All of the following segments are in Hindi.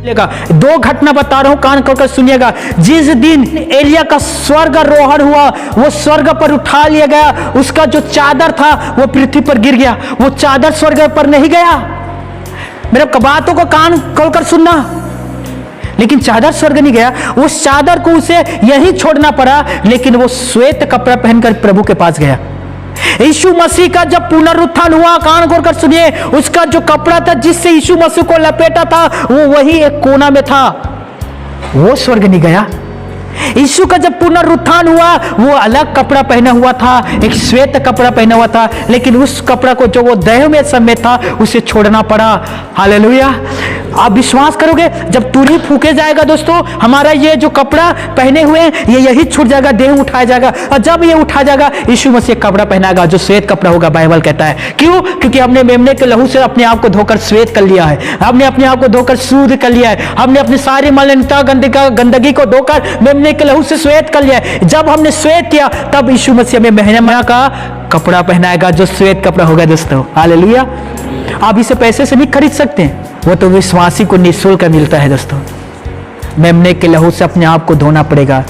दो घटना बता रहा हूं, कान खोलकर सुनिएगा। जिस दिन एलिया का स्वर्गारोहण हुआ, वो स्वर्ग पर उठा लिया गया, उसका जो चादर था वो पृथ्वी पर गिर गया। वो चादर स्वर्ग पर नहीं गया। मेरे बातों को कान खोलकर सुनना। लेकिन चादर स्वर्ग नहीं गया, उस चादर को उसे यहीं छोड़ना पड़ा, लेकिन वो श्वेत कपड़ा पहनकर प्रभु के पास गया। यीशु मसीह का जब पुनरुत्थान हुआ, कान खोलकर सुनिए, उसका जो कपड़ा था जिससे यीशु मसीह को लपेटा था, वो वही एक कोना में था, वो स्वर्ग नहीं गया। यीशु का जब पुनरुत्थान हुआ, वो अलग कपड़ा पहना हुआ था, एक श्वेत कपड़ा पहना हुआ था, लेकिन उस कपड़ा को जो वो देह में समेत था, उसे छोड़ना पड़ा। हालेलुया। आप विश्वास करोगे, जब तुरही फूके जाएगा दोस्तों, हमारा ये जो कपड़ा पहने हुए हैं ये यही छूट जाएगा, देह उठाया जाएगा, और जब ये उठा जाएगा यीशु मसीह कपड़ा पहनाएगा जो श्वेत कपड़ा होगा, बाइबल कहता है। क्यों? क्योंकि हमने मेमने के लहू से अपने आप को धोकर श्वेत कर लिया है, हमने अपने आप को धोकर शुद्ध कर लिया है, हमने अपनी सारी मलिनता गंदगी को धोकर मेमने के लहू से श्वेत कर लिया है। जब हमने श्वेत किया, तब यीशु मसीह हमें महिमा का कपड़ा पहनाएगा जो श्वेत कपड़ा होगा दोस्तों। हालेलुया। आप इसे पैसे से नहीं खरीद सकते, वो तो विश्वासी को निःशुल्क मिलता है दोस्तों। मेमने के लहू से अपने आप को धोना पड़ेगा,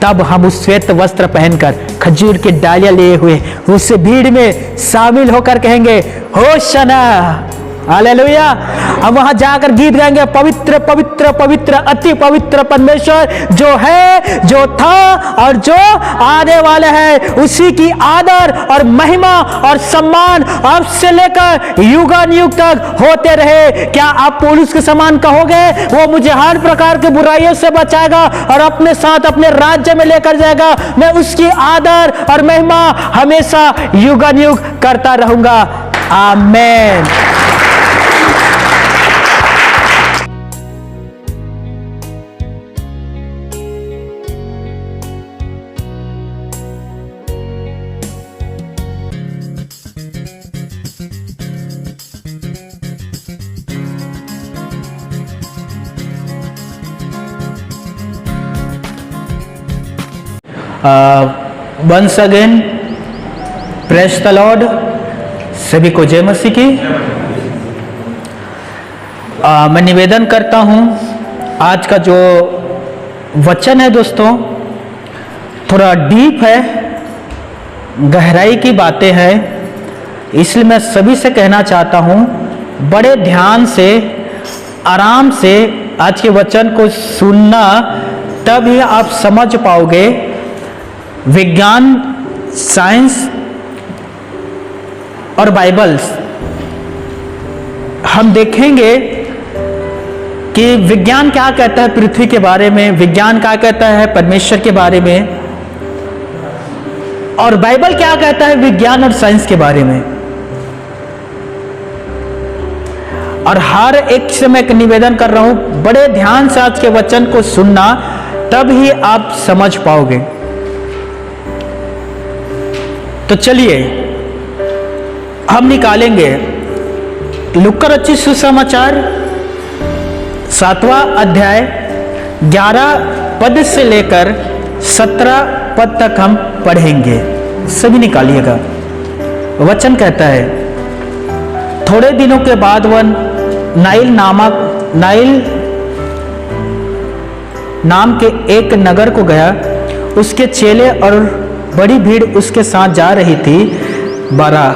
तब हम उस श्वेत वस्त्र पहनकर खजूर के डालियां लिए हुए उस भीड़ में शामिल होकर कहेंगे होशाना। हालेलुया। हम वहां जाकर गीत गाएंगे, पवित्र पवित्र पवित्र अति पवित्र परमेश्वर, जो है, जो था और जो आने वाला है, उसी की आदर और महिमा और सम्मान अब से लेकर युगानुयुग तक होते रहे। क्या आप पौलुस के समान कहोगे? वो मुझे हर प्रकार के बुराइयों से बचाएगा और अपने साथ अपने राज्य में लेकर जाएगा। मैं उसकी आदर और महिमा हमेशा युगानुयुग करता रहूंगा। आमीन। Once again praise the Lord. सभी को जय मसीह की। मैं निवेदन करता हूं, आज का जो वचन है दोस्तों थोड़ा डीप है, गहराई की बातें हैं, इसलिए मैं सभी से कहना चाहता हूं बड़े ध्यान से, आराम से आज के वचन को सुनना, तभी आप समझ पाओगे। विज्ञान, साइंस और बाइबल्स हम देखेंगे कि विज्ञान क्या कहता है पृथ्वी के बारे में, विज्ञान क्या कहता है परमेश्वर के बारे में, और बाइबल क्या कहता है विज्ञान और साइंस के बारे में। और हर एक से मैं निवेदन कर रहा हूं, बड़े ध्यान से आज के वचन को सुनना, तब ही आप समझ पाओगे। तो चलिए हम निकालेंगे लूका रचित सुसमाचार 7वां अध्याय 11 पद से लेकर 17 पद तक हम पढ़ेंगे। सभी निकालिएगा। वचन कहता है, थोड़े दिनों के बाद वह नाइल नाम के एक नगर को गया। उसके चेले और बड़ी भीड़ उसके साथ जा रही थी। 12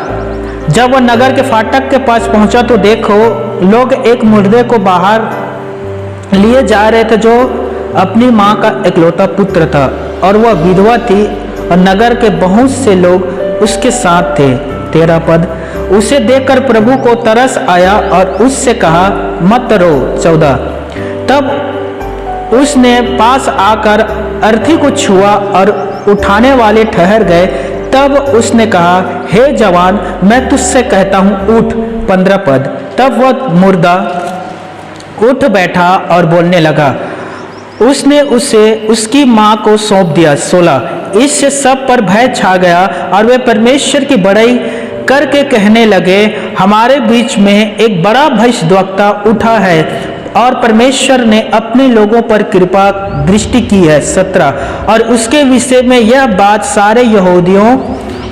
जब वह नगर के फाटक के पास पहुंचा तो देखो, लोग एक मुर्दे को बाहर लिए जा रहे थे, जो अपनी मां का इकलौता पुत्र था, और वह विधवा थी, और नगर के बहुत से लोग उसके साथ थे। 13 पद उसे देखकर प्रभु को तरस आया और उससे कहा, मत रो। 14 तब उसने पास आकर अर्थी को छुआ और उठाने वाले ठहर गए। तब उसने कहा, हे जवान, मैं तुझसे कहता हूं, उठ। 15 पद तब वह मुर्दा उठ बैठा और बोलने लगा। उसने उसे उसकी मां को सौंप दिया। 16 इससे सब पर भय छा गया और वे परमेश्वर की बड़ाई करके कहने लगे, हमारे बीच में एक बड़ा भविष्यद्वक्ता उठा है और परमेश्वर ने अपने लोगों पर कृपा दृष्टि की है। 17 और उसके विषय में यह बात सारे यहूदियों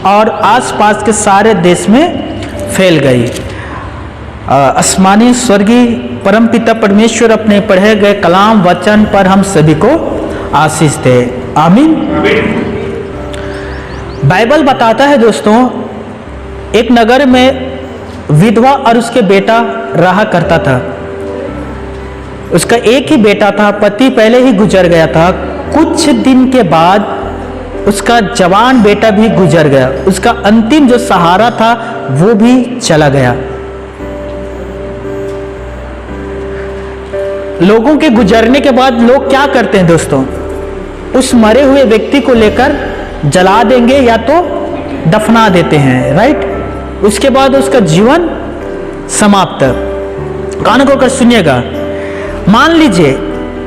और आसपास के सारे देश में फैल गई। आसमानी स्वर्गीय परमपिता परमेश्वर अपने पढ़े गए कलाम वचन पर हम सभी को आशीष दे। आमीन। बाइबल बताता है दोस्तों, एक नगर में विधवा और उसके बेटा रहा करता था। उसका एक ही बेटा था, पति पहले ही गुजर गया था। कुछ दिन के बाद उसका जवान बेटा भी गुजर गया। उसका अंतिम जो सहारा था वो भी चला गया। लोगों के गुजरने के बाद लोग क्या करते हैं दोस्तों, उस मरे हुए व्यक्ति को लेकर जला देंगे या तो दफना देते हैं, राइट। उसके बाद उसका जीवन समाप्त। कान खोलकर सुनिएगा, मान लीजिए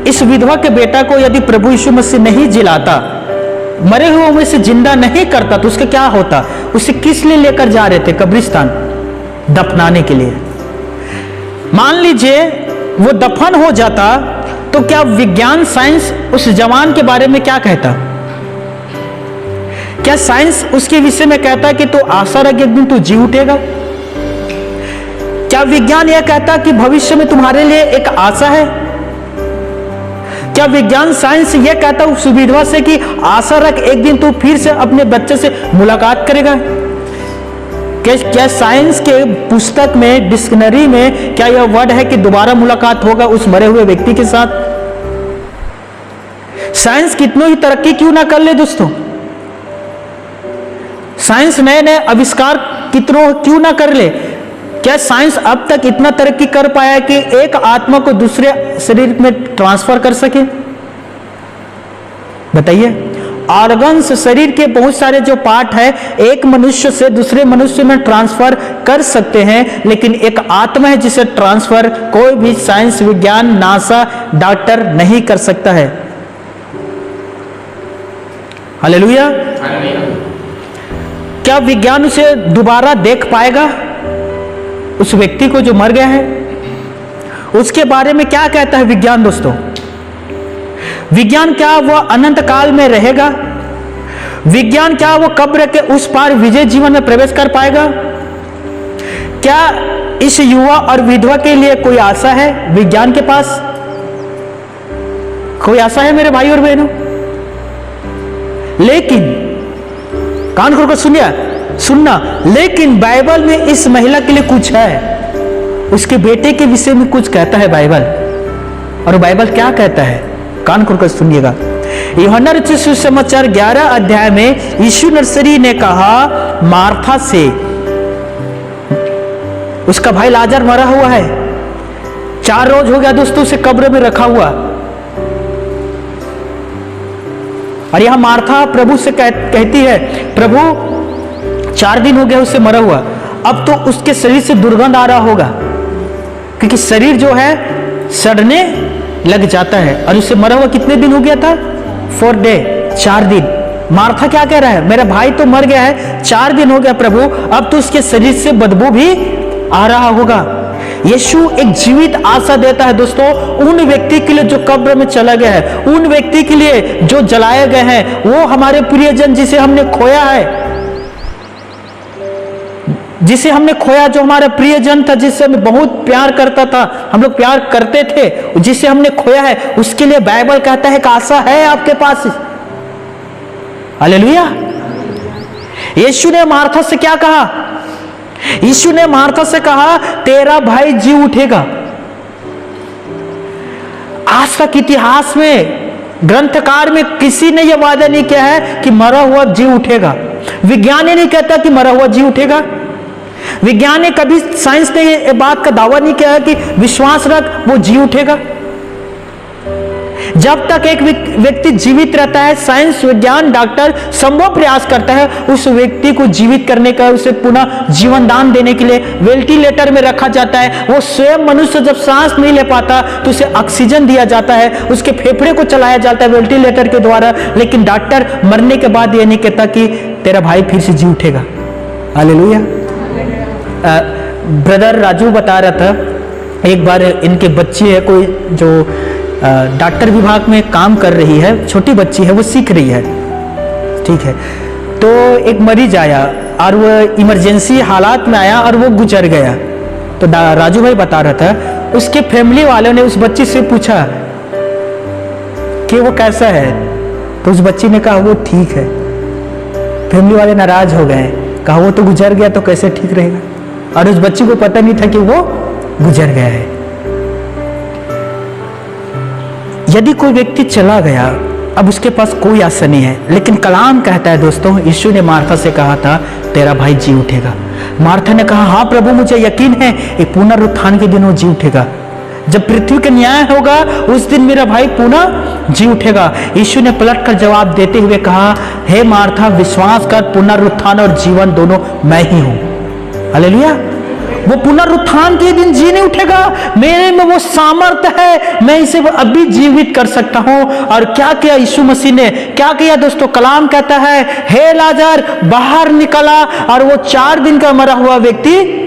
इस विधवा के बेटा को यदि प्रभु यीशु मसीह नहीं जिलाता, मरे हुए में से जिंदा नहीं करता, तो उसका क्या होता? उसे किस लिए लेकर जा रहे थे? कब्रिस्तान दफनाने के लिए। मान लीजिए वो दफन हो जाता, तो क्या विज्ञान साइंस उस जवान के बारे में क्या कहता? क्या साइंस उसके विषय में कहता कि तो आशा रख एक दिन तू जी उठेगा? क्या विज्ञान यह कहता कि भविष्य में तुम्हारे लिए एक आशा है? क्या विज्ञान साइंस यह कहता उस विधवा से कि आशा रख एक दिन तू फिर से अपने बच्चे से मुलाकात करेगा? क्या साइंस के पुस्तक में, डिक्शनरी में क्या यह वर्ड है कि दोबारा मुलाकात होगा उस मरे हुए व्यक्ति के साथ? साइंस कितनों ही तरक्की क्यों ना कर ले दोस्तों, साइंस नए नए आविष्कार कितनों क्यों ना कर ले, क्या साइंस अब तक इतना तरक्की कर पाया कि एक आत्मा को दूसरे शरीर में ट्रांसफर कर सके? बताइए। ऑर्गन्स, शरीर के बहुत सारे जो पार्ट है एक मनुष्य से दूसरे मनुष्य में ट्रांसफर कर सकते हैं, लेकिन एक आत्मा है जिसे ट्रांसफर कोई भी साइंस, विज्ञान, नासा, डॉक्टर नहीं कर सकता है। हालेलुया। क्या विज्ञान उसे दोबारा देख पाएगा, उस व्यक्ति को जो मर गया है? उसके बारे में क्या कहता है विज्ञान दोस्तों? विज्ञान क्या वह अनंत काल में रहेगा? विज्ञान क्या वो कब्र के उस पार विजय जीवन में प्रवेश कर पाएगा? क्या इस युवा और विधवा के लिए कोई आशा है विज्ञान के पास? कोई आशा है मेरे भाई और बहनों? लेकिन कान खोलकर सुनना, लेकिन बाइबल में इस महिला के लिए कुछ है, उसके बेटे के विषय में कुछ कहता है बाइबल। और बाइबल क्या कहता है? कान खोलकर सुनिएगा। यूहन्ना रचित सुसमाचार 11 अध्याय में यीशु नर्सरी ने कहा मार्था से, उसका भाई लाजर मरा हुआ है, 4 रोज हो गया दोस्तों उसे कब्र में रखा हुआ। और यहां मार्था प्रभु से कहती है, प्रभु 4 दिन हो गया उसे मरा हुआ, अब तो उसके शरीर से दुर्गंध आ रहा होगा, क्योंकि शरीर जो है सड़ने लग जाता है। और उससे मरा हुआ कितने दिन हो गया था? 4 डे, 4 दिन। मार्था क्या कह रहा है? मेरा भाई तो मर गया है, 4 दिन हो गया प्रभु, अब तो उसके शरीर से बदबू भी आ रहा होगा। यीशु एक जीवित आशा देता है दोस्तों उन व्यक्ति के लिए जो कब्र में चला गया है, उन व्यक्ति के लिए जो जलाए गए हैं, वो हमारे प्रियजन जिसे हमने खोया है, जिसे हमने खोया, जो हमारा प्रियजन था, जिससे हमें बहुत प्यार करता था, हम लोग प्यार करते थे, जिसे हमने खोया है, उसके लिए बाइबल कहता है कि आशा है आपके पास। हालेलुया। यीशु ने मार्था से क्या कहा? यीशु ने मार्था से कहा तेरा भाई जी उठेगा। आज तक इतिहास में ग्रंथकार में किसी ने यह वादा नहीं किया है कि मरा हुआ जी उठेगा। विज्ञान ने नहीं कहता कि मरा हुआ जी उठेगा। विज्ञान ने कभी, साइंस ने ये बात का दावा नहीं किया है कि विश्वास रख वो जी उठेगा। जब तक एक व्यक्ति जीवित रहता है, साइंस, विज्ञान, डॉक्टर संभव प्रयास करता है उस व्यक्ति को जीवित करने का, उसे पुनः जीवन दान देने के लिए वेंटिलेटर में रखा जाता है। वो स्वयं मनुष्य जब सांस नहीं ले पाता तो उसे ऑक्सीजन दिया जाता है, उसके फेफड़े को चलाया जाता है वेंटिलेटर के द्वारा। लेकिन डॉक्टर मरने के बाद ये नहीं कहता कि तेरा भाई फिर से जी उठेगा। हालेलुया। ब्रदर राजू बता रहा था, एक बार इनके बच्ची है कोई जो डॉक्टर विभाग में काम कर रही है, छोटी बच्ची है, वो सीख रही है, ठीक है। तो एक मरीज आया और वो इमरजेंसी हालात में आया और वो गुजर गया। तो राजू भाई बता रहा था उसके फैमिली वालों ने उस बच्ची से पूछा कि वो कैसा है, तो उस बच्ची ने कहा वो ठीक है। फैमिली वाले नाराज हो गए, कहा वो तो गुजर गया तो कैसे ठीक रहेगा, और उस बच्ची को पता नहीं था कि वो गुजर गया है। यदि कोई व्यक्ति चला गया, अब उसके पास कोई आशा नहीं है, लेकिन कलाम कहता है दोस्तों, यीशु ने मार्था से कहा था तेरा भाई जी उठेगा। मार्था ने कहा हाँ प्रभु, मुझे यकीन है एक पुनरुत्थान के दिन वो जी उठेगा, जब पृथ्वी का न्याय होगा उस दिन मेरा भाई पुनः जी उठेगा। यीशु ने पलट कर जवाब देते हुए कहा, हे मार्था, विश्वास कर, पुनरुत्थान और जीवन दोनों मैं ही हूं। हालेलुया। वो पुनरुत्थान के दिन जी नहीं उठेगा, मेरे में वो सामर्थ्य है, मैं इसे अभी जीवित कर सकता हूं। और क्या किया यीशु मसीह ने, क्या किया दोस्तों? कलाम कहता है, हे लाजर बाहर निकला, और वो 4 दिन का मरा हुआ व्यक्ति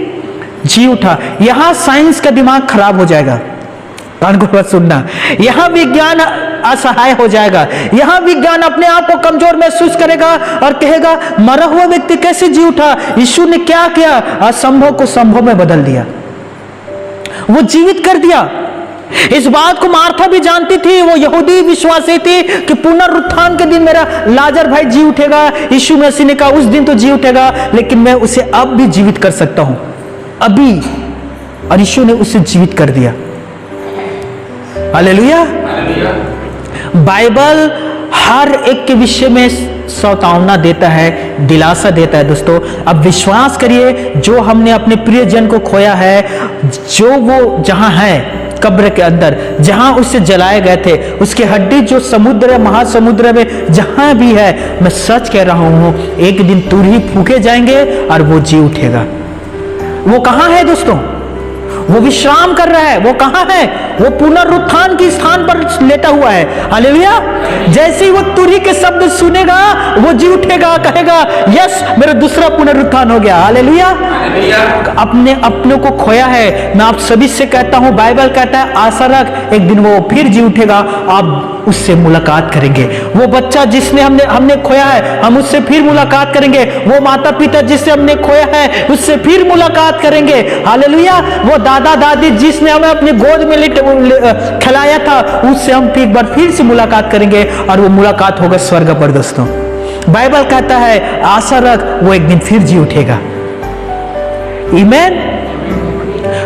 जी उठा। यहां साइंस का दिमाग खराब हो जाएगा, कान को सुनना। यहां विज्ञान असहाय हो जाएगा, यहां विज्ञान अपने आप को कमजोर महसूस करेगा और कहेगा मरा हुआ व्यक्ति कैसे जी उठा। यीशु ने क्या किया? असंभव को संभव में बदल दिया, वो जीवित कर दिया। इस बात को मार्था भी जानती थी, वो यहूदी विश्वासी थी कि पुनरुत्थान के दिन मेरा लाजर भाई जी उठेगा। यीशु मसीह ने कहा उस दिन तो जी उठेगा, लेकिन मैं उसे अब भी जीवित कर सकता हूं, अभी। और यीशु ने उसे जीवित कर दिया। हालेलुया। बाइबल हर एक के विषय में चेतावनी देता है, दिलासा देता है दोस्तों। अब विश्वास करिए, जो हमने अपने प्रियजन को खोया है, जो वो जहां है कब्र के अंदर, जहां उससे जलाए गए थे, उसकी हड्डी जो समुद्र महासमुद्र में जहां भी है, मैं सच कह रहा हूं, एक दिन तुरही फूके जाएंगे और वो जी उठेगा। वो कहां है दोस्तों? वो विश्राम कर रहा है। वो कहां है? वो पुनरुत्थान के स्थान पर लेटा हुआ है। हालेलुया। जैसे ही वो तुरही के शब्द सुनेगा, वो जी उठेगा, कहेगा यस, मेरा दूसरा पुनरुत्थान हो गया। हालेलुया। अपने को खोया है। मैं आप सभी से कहता हूं, बाइबल कहता है आशा रख, एक दिन वो फिर जी उठेगा, आप उससे मुलाकात करेंगे। वो बच्चा जिसने हमने खोया है, हम उससे फिर मुलाकात करेंगे। वो माता पिता जिससे हमने खोया है, उससे फिर मुलाकात करेंगे। हालेलुया। वो दादा दादी जिसने हमें अपनी गोद में खिलाया था, उससे हम एक बार फिर से मुलाकात करेंगे, और वो मुलाकात होगा स्वर्ग पर दोस्तों। बाइबल कहता है आशा रख, वो एक दिन फिर जी उठेगा। आमीन।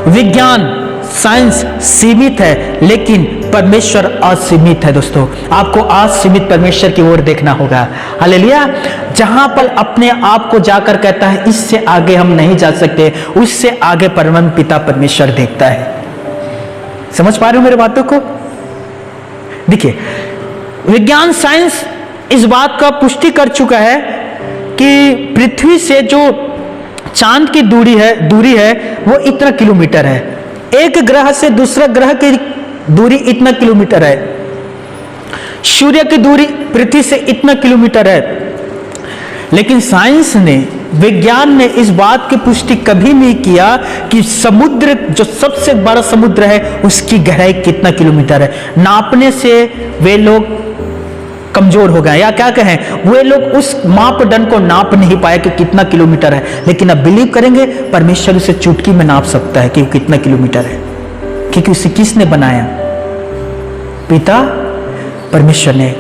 विज्ञान साइंस सीमित है, लेकिन परमेश्वर असीमित है दोस्तों। आपको असीमित परमेश्वर की ओर देखना होगा। हालेलुया। जहां पर अपने आप को जाकर कहता है इससे आगे हम नहीं जा सकते, उससे आगे परम पिता परमेश्वर देखता है। समझ पा रहे हो मेरे बातों को? देखिए, विज्ञान साइंस इस बात का पुष्टि कर चुका है कि पृथ्वी से जो चांद की दूरी है वो इतना किलोमीटर है। एक ग्रह से दूसरा ग्रह की दूरी इतना किलोमीटर है। सूर्य की दूरी पृथ्वी से इतना किलोमीटर है। लेकिन साइंस ने, विज्ञान ने इस बात की पुष्टि कभी नहीं किया कि समुद्र, जो सबसे बड़ा समुद्र है, उसकी गहराई कितना किलोमीटर है। नापने से वे लोग कमजोर हो गए, या क्या कहें, वे लोग उस मापदंड को नाप नहीं पाए कि कितना किलोमीटर है। लेकिन अब बिलीव करेंगे, परमेश्वर उसे चुटकी में नाप सकता है कि वो कितना किलोमीटर है, क्योंकि उसे किसने बनाया? पिता परमेश्वर ने।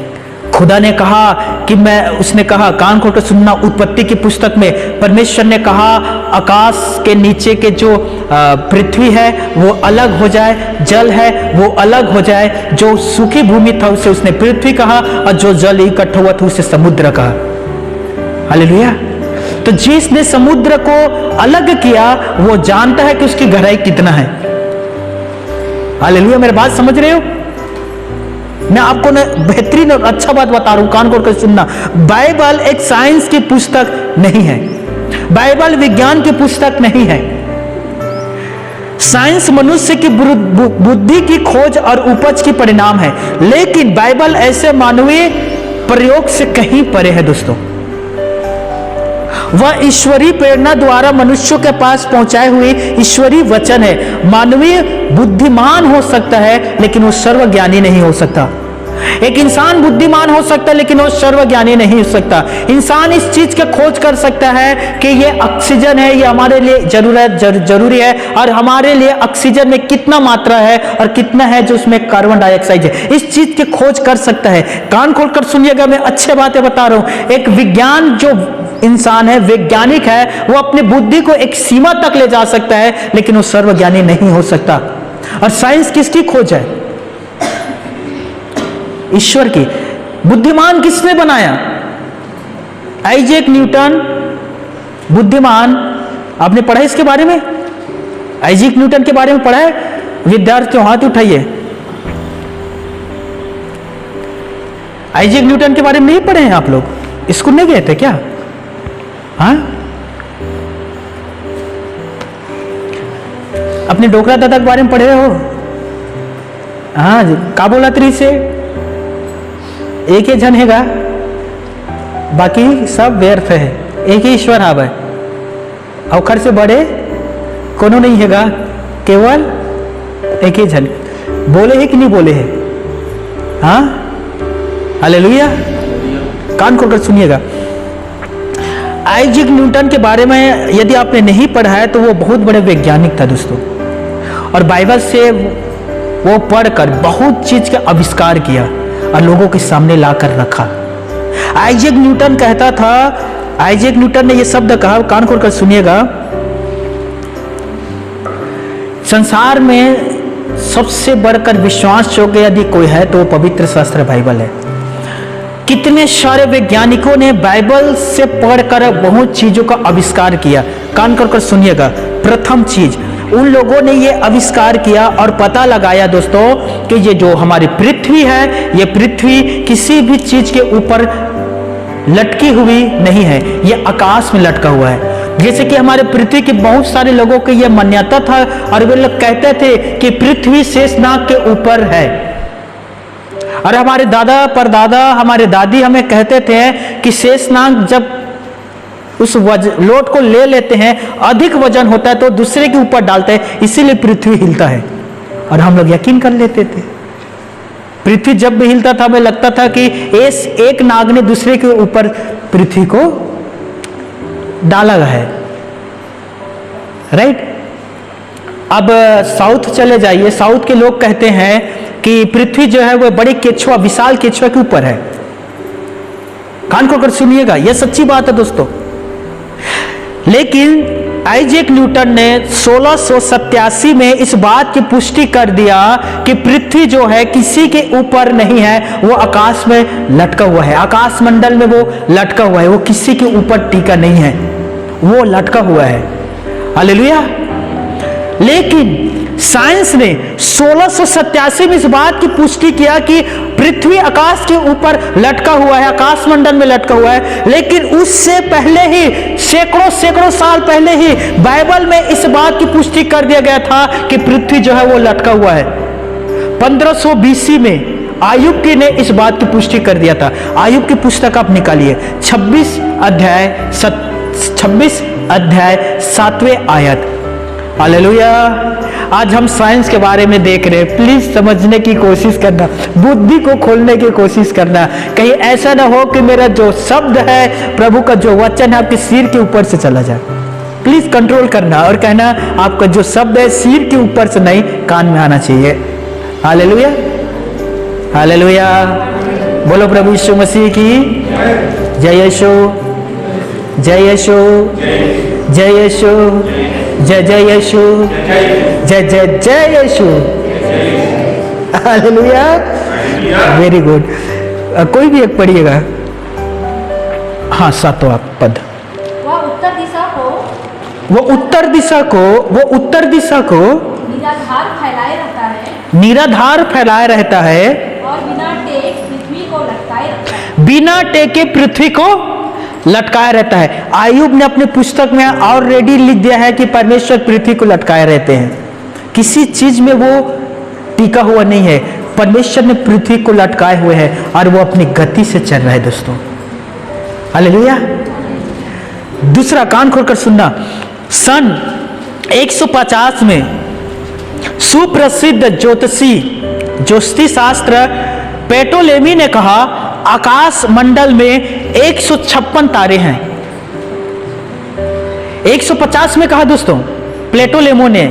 खुदा ने कहा कि उसने कहा, कान खोल कर सुनना, उत्पत्ति की पुस्तक में परमेश्वर ने कहा आकाश के नीचे के जो पृथ्वी है वो अलग हो जाए, जल है वो अलग हो जाए। जो सूखी भूमि था उसे उसने पृथ्वी कहा, और जो जल इकट्ठा हुआ था उसे समुद्र कहा। हालेलुया। तो जिसने समुद्र को अलग किया वो जानता है कि उसकी गहराई कितना है। हालेलुया। मेरी बात समझ रहे हो? मैं आपको ना बेहतरीन और अच्छा बात बता रहा हूं, कान खोल कर सुनना। बाइबल एक साइंस की पुस्तक नहीं है, बाइबल विज्ञान की पुस्तक नहीं है। साइंस मनुष्य की बुद्धि की खोज और उपज की परिणाम है, लेकिन बाइबल ऐसे मानवीय प्रयोग से कहीं परे है दोस्तों। वह ईश्वरीय प्रेरणा द्वारा मनुष्यों के पास पहुंचाए हुए ईश्वरीय वचन है। मानवीय बुद्धिमान हो सकता है, लेकिन वो सर्वज्ञानी नहीं हो सकता। एक इंसान बुद्धिमान हो सकता है लेकिन वो सर्वज्ञानी नहीं हो सकता। इंसान इस चीज का खोज कर सकता है कि ये ऑक्सीजन है, ये हमारे लिए जरूरी है, और हमारे लिए ऑक्सीजन में कितना मात्रा है और कितना है जो उसमें कार्बन डाइऑक्साइड है, इस चीज की खोज कर सकता है। कान खोलकर सुनिएगा, मैं अच्छे बातें बता रहा हूं। एक विज्ञान जो इंसान है, वैज्ञानिक है, वो अपनी बुद्धि को एक सीमा तक ले जा सकता है लेकिन वो सर्वज्ञानी नहीं हो सकता। और साइंस किसकी खोज है? ईश्वर की। बुद्धिमान किसने बनाया? आइजैक न्यूटन बुद्धिमान। आपने पढ़ा इसके बारे में? आइजैक न्यूटन के बारे में पढ़ा है? विद्यार्थियों हाथ उठाइए। आइजैक न्यूटन के बारे में नहीं पढ़े हैं आप लोग? स्कूल नहीं गए थे क्या? हाँ, अपने डोकरा दादा के बारे में पढ़े हो? हाँ, काबोलात्री से एक ही जन हैगा, बाकी सब व्यर्थ है। एक ही ईश्वर हाव है, अवखर से बड़े कोनो नहीं हैगा, केवल एक ही जन। बोले है कि नहीं बोले है? हाँ, हालेलुया। कान खोलकर सुनिएगा। आइजैक न्यूटन के बारे में यदि आपने नहीं पढ़ा है तो वो बहुत बड़े वैज्ञानिक था दोस्तों, और बाइबल से वो पढ़कर बहुत चीज का आविष्कार किया और लोगों के सामने लाकर रखा। आइजैक न्यूटन कहता था, आइजैक न्यूटन ने ये शब्द कहा, कान खोलकर सुनिएगा, संसार में सबसे बढ़कर विश्वास योग्य यदि कोई है तो वो पवित्र शास्त्र बाइबल है। कितने सारे वैज्ञानिकों ने बाइबल से पढ़कर बहुत चीजों का आविष्कार किया। कान खोलकर सुनिएगा। प्रथम चीज उन लोगों ने ये आविष्कार किया और पता लगाया दोस्तों कि ये जो हमारी पृथ्वी है, ये पृथ्वी किसी भी चीज के ऊपर लटकी हुई नहीं है, ये आकाश में लटका हुआ है। जैसे कि हमारे पृथ्वी के बहुत सारे लोगों की यह मान्यता था और वे लोग कहते थे कि पृथ्वी शेषनाग के ऊपर है। और हमारे दादा परदादा, हमारे दादी हमें कहते थे कि शेषनाग जब उस लोट को ले लेते हैं, अधिक वजन होता है तो दूसरे के ऊपर डालते हैं, इसीलिए पृथ्वी हिलता है। और हम लोग यकीन कर लेते थे। पृथ्वी जब भी हिलता था हमें लगता था कि एक नाग ने दूसरे के ऊपर पृथ्वी को डाला है। राइट। अब साउथ चले जाइए, साउथ के लोग कहते हैं कि पृथ्वी जो है वो बड़े केचुआ, विशाल केचुआ के ऊपर है। कान खोलकर सुनिएगा, यह सच्ची बात है दोस्तों। लेकिन आइजैक न्यूटन ने 1687 में इस बात की पुष्टि कर दिया कि पृथ्वी जो है किसी के ऊपर नहीं है, वो आकाश में लटका हुआ है, आकाश मंडल में वो लटका हुआ है, वो किसी के ऊपर टिका नहीं है, वो लटका हुआ है। हालेलुया। लेकिन साइंस ने 1687 में इस बात की पुष्टि किया कि पृथ्वी आकाश के ऊपर लटका हुआ है, आकाश मंडल में लटका हुआ है। लेकिन उससे पहले ही सैकड़ों साल पहले ही बाइबल में इस बात की पुष्टि कर दिया गया था कि पृथ्वी जो है वो लटका हुआ है। 1500 BC में आयुब ने इस बात की पुष्टि कर दिया था। आयुब की पुस्तक आप निकालिए, 26 अध्याय 7वें आयत। हालेलुया। आज हम साइंस के बारे में देख रहे हैं, प्लीज समझने की कोशिश करना, बुद्धि को खोलने की कोशिश करना। कहीं ऐसा ना हो कि मेरा जो शब्द है, प्रभु का जो वचन है, आपके सिर के ऊपर से चला जाए। प्लीज कंट्रोल करना और कहना आपका जो शब्द है सिर के ऊपर से नहीं, कान में आना चाहिए। Hallelujah, hallelujah. बोलो प्रभु यीशु मसीह की जय यीशु, जय यीशु, जय यीशु, जय जय यीशु, जय जय जय यीशु। हालेलुया। Very good. कोई भी एक पढ़िएगा। हाँ, सातवां पद। वह उत्तर दिशा को निराधार फैलाए रहता है, निराधार फैलाए रहता है और बिना टेक पृथ्वी को लटकाए रहता है। बिना टेके पृथ्वी को लटकाए रहता है। आयुब ने अपने पुस्तक में ऑलरेडी लिख दिया है कि परमेश्वर पृथ्वी को लटकाए रहते हैं, किसी चीज में वो टिका हुआ नहीं है। परमेश्वर ने पृथ्वी को लटकाए हुए हैं और वो अपनी गति से चल रहा है दोस्तों। हालेलुया। दूसरा, कान खोलकर सुनना, सन 150 में सुप्रसिद्ध ज्योतिषी शास्त्र प्लेटोलेमी ने कहा आकाश मंडल में 156 तारे हैं। 150 में कहा दोस्तों प्लेटोलेमो ने,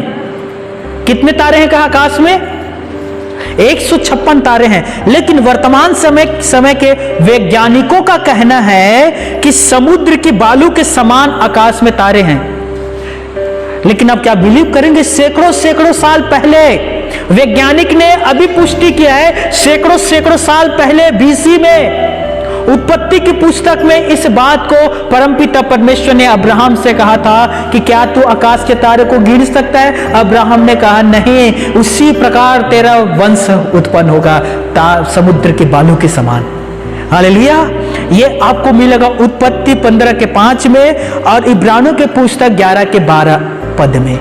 कितने तारे हैं कहा आकाश में? 156 तारे हैं। लेकिन वर्तमान समय के वैज्ञानिकों का कहना है कि समुद्र की बालू के समान आकाश में तारे हैं। लेकिन आप क्या बिलीव करेंगे, सैकड़ों साल पहले वैज्ञानिक ने अभी पुष्टि किया है, सैकड़ों साल पहले बीसी में उत्पत्ति की पुस्तक में इस बात को परमपिता परमेश्वर ने अब्राहम से कहा था कि क्या तू आकाश के तारे को गिन सकता है? अब्राहम ने कहा नहीं, उसी प्रकार तेरा वंश उत्पन्न होगा समुद्र के बालू के समान। हालेलुया। ये आपको मिलेगा उत्पत्ति 15:5 में और इब्रानियों के पुस्तक 11:12 पद में।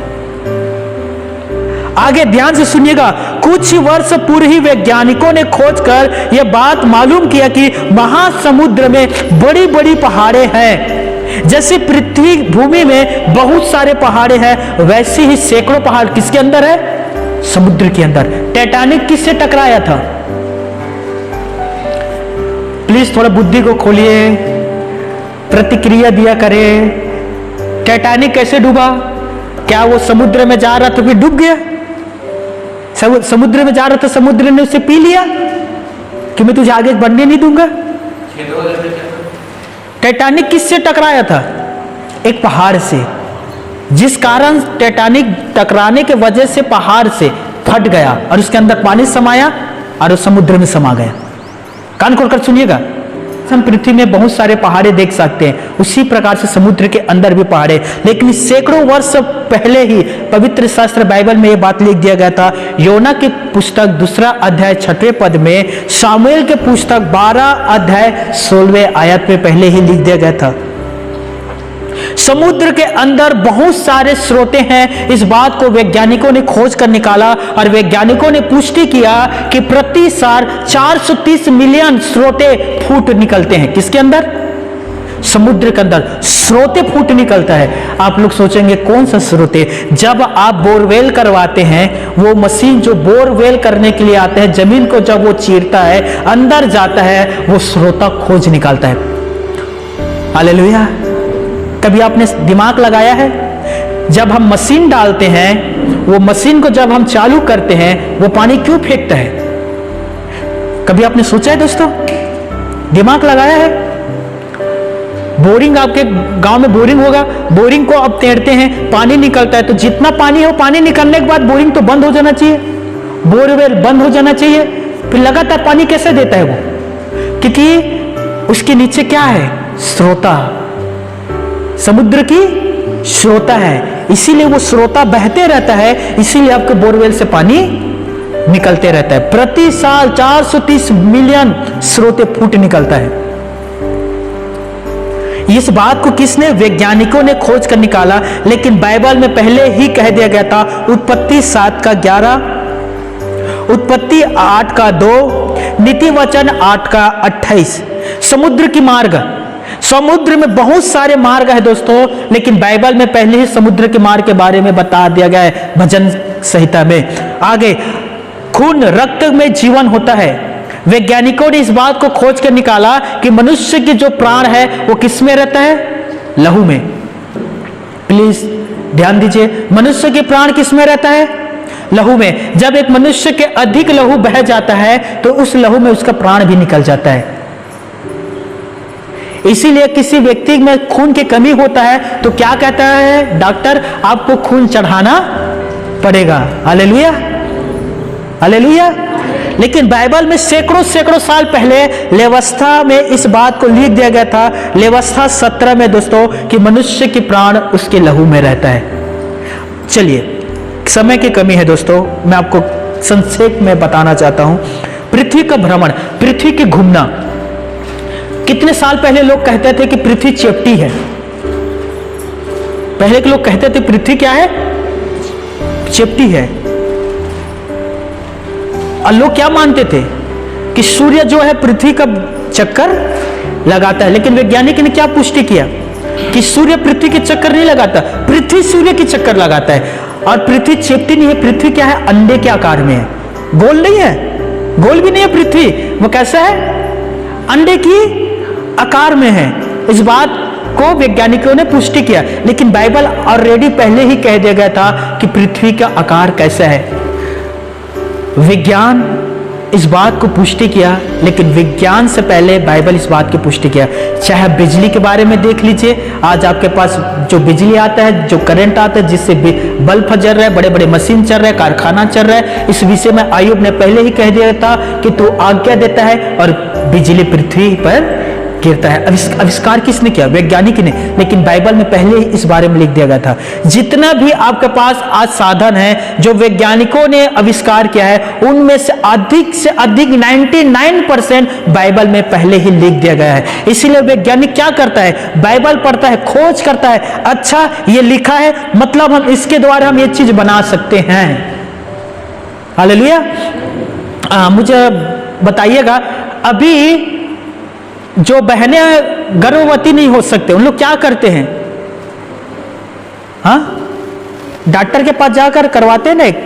आगे ध्यान से सुनिएगा, कुछ वर्ष पूर्व ही वैज्ञानिकों ने खोजकर यह बात मालूम किया कि महासमुद्र में बड़ी बड़ी पहाड़े हैं। जैसे पृथ्वी भूमि में बहुत सारे पहाड़े हैं, वैसे ही सैकड़ों पहाड़ किसके अंदर है? समुद्र के अंदर। टाइटैनिक किससे टकराया था? प्लीज थोड़ा बुद्धि को खोलिए, प्रतिक्रिया दिया करें। टाइटैनिक कैसे डूबा? क्या वो समुद्र में जा रहा था फिर डूब गया? समुद्र में जा रहा था, समुद्र ने उसे पी लिया कि मैं तुझे आगे बढ़ने नहीं दूंगा? टाइटैनिक किससे टकराया था? एक पहाड़ से, जिस कारण टाइटैनिक टकराने के वजह से पहाड़ से फट गया और उसके अंदर पानी समाया और उस समुद्र में समा गया। कान खोलकर सुनिएगा, हम पृथ्वी में बहुत सारे पहाड़े देख सकते हैं, उसी प्रकार से समुद्र के अंदर भी पहाड़े। लेकिन सैकड़ों वर्ष पहले ही पवित्र शास्त्र बाइबल में यह बात लिख दिया गया था। योना की पुस्तक 2 अध्याय 6वें पद में, सामुएल के पुस्तक 12 अध्याय 16वें आयत में पहले ही लिख दिया गया था। समुद्र के अंदर बहुत सारे स्रोते हैं। इस बात को वैज्ञानिकों ने खोज कर निकाला और वैज्ञानिकों ने पुष्टि किया कि प्रति साल 430 मिलियन स्रोते फुट निकलते हैं। किसके अंदर? समुद्र के अंदर स्रोते फुट निकलता है। आप लोग सोचेंगे कौन सा स्रोते? जब आप बोरवेल करवाते हैं, वो मशीन जो बोरवेल करने के लिए आते हैं, जमीन को जब वो चीरता है, अंदर जाता है, वो स्रोता खोज निकालता है। हालेलुया। कभी आपने दिमाग लगाया है? जब हम मशीन डालते हैं, वो मशीन को जब हम चालू करते हैं, वो पानी क्यों फेंकता है? कभी आपने सोचा है दोस्तों? दिमाग लगाया है? बोरिंग, आपके गांव में बोरिंग होगा, बोरिंग को अब तेड़ते हैं, पानी निकलता है, तो जितना पानी हो, पानी निकलने के बाद बोरिंग तो बंद हो जाना चाहिए, बोरवेल बंद हो जाना चाहिए। फिर लगातार पानी कैसे देता है वो? क्योंकि उसके नीचे क्या है? स्रोता, समुद्र की स्रोता है, इसीलिए वो स्रोता बहते रहता है, इसीलिए आपके बोरवेल से पानी निकलते रहता है। प्रति साल 430 मिलियन स्रोते फुट निकलता है। इस बात को किसने? वैज्ञानिकों ने खोज कर निकाला। लेकिन बाइबल में पहले ही कह दिया गया था, उत्पत्ति 7:11, उत्पत्ति 8:2, नीति वचन 8:28। समुद्र की मार्ग, समुद्र में बहुत सारे मार्ग है दोस्तों, लेकिन बाइबल में पहले ही समुद्र के मार्ग के बारे में बता दिया गया है भजन संहिता में। आगे, खून रक्त में जीवन होता है। वैज्ञानिकों ने इस बात को खोज कर निकाला कि मनुष्य की जो प्राण है वो किस में रहता है? लहू में। प्लीज ध्यान दीजिए, मनुष्य के प्राण किस में रहता है? लहू में। जब एक मनुष्य के अधिक लहू बह जाता है तो उस लहू में उसका प्राण भी निकल जाता है। इसीलिए किसी व्यक्ति में खून की कमी होता है तो क्या कहता है डॉक्टर? आपको खून चढ़ाना पड़ेगा। Hallelujah, hallelujah. लेकिन बाइबल में सैकड़ों साल पहले लेवस्था में इस बात को लिख दिया गया था, लेवस्था 17 में दोस्तों, कि मनुष्य की प्राण उसके लहू में रहता है। चलिए, समय की कमी है दोस्तों, मैं आपको संक्षेप में बताना चाहता हूं। पृथ्वी का भ्रमण, पृथ्वी की घूमना। कितने साल पहले लोग कहते थे कि पृथ्वी चेपटी है? पहले के लोग कहते थे पृथ्वी क्या है? चेपटी है। और लोग क्या मानते थे? कि सूर्य जो है पृथ्वी का चक्कर लगाता है। लेकिन वैज्ञानिक ने क्या पुष्टि किया? कि सूर्य पृथ्वी के चक्कर नहीं लगाता, पृथ्वी सूर्य के चक्कर लगाता है। और पृथ्वी चेपटी नहीं है, पृथ्वी क्या है? अंडे के आकार में है, गोल नहीं है, गोल भी नहीं है पृथ्वी, वो कैसा है? अंडे की आकार में है। इस बात को वैज्ञानिकों ने पुष्टि किया, लेकिन बाइबल ऑलरेडी पहले ही कह दिया गया था कि पृथ्वी का आकार कैसा है। विज्ञान इस बात को पुष्टि किया, लेकिन विज्ञान से पहले बाइबल इस बात की पुष्टि किया। चाहे बिजली के बारे में देख लीजिए, आज आपके पास जो बिजली आता है, जो करंट आता है, जिससे बल्ब जल रहा है, बड़े बड़े मशीन चल रहा है, कारखाना चल रहा है, इस विषय में आयुब ने पहले ही कह दिया था कि तू आज्ञा देता है और बिजली पृथ्वी पर गिरता है। आविष्कार किसने किया? वैज्ञानिक ने, लेकिन बाइबल में पहले ही इस बारे में लिख दिया गया था। जितना भी आपके पास आज साधन है जो वैज्ञानिकों ने आविष्कार किया है, उनमें से अधिक 99% बाइबल में पहले ही लिख दिया गया है। इसीलिए वैज्ञानिक क्या करता है? बाइबल पढ़ता है, खोज करता है, अच्छा ये लिखा है, मतलब हम इसके द्वारा हम ये चीज बना सकते हैं। हालेलुया। मुझे बताइएगा, अभी जो बहनें गर्भवती नहीं हो सकते, उन लोग क्या करते हैं? हाँ, डॉक्टर के पास जाकर करवाते हैं ना, एक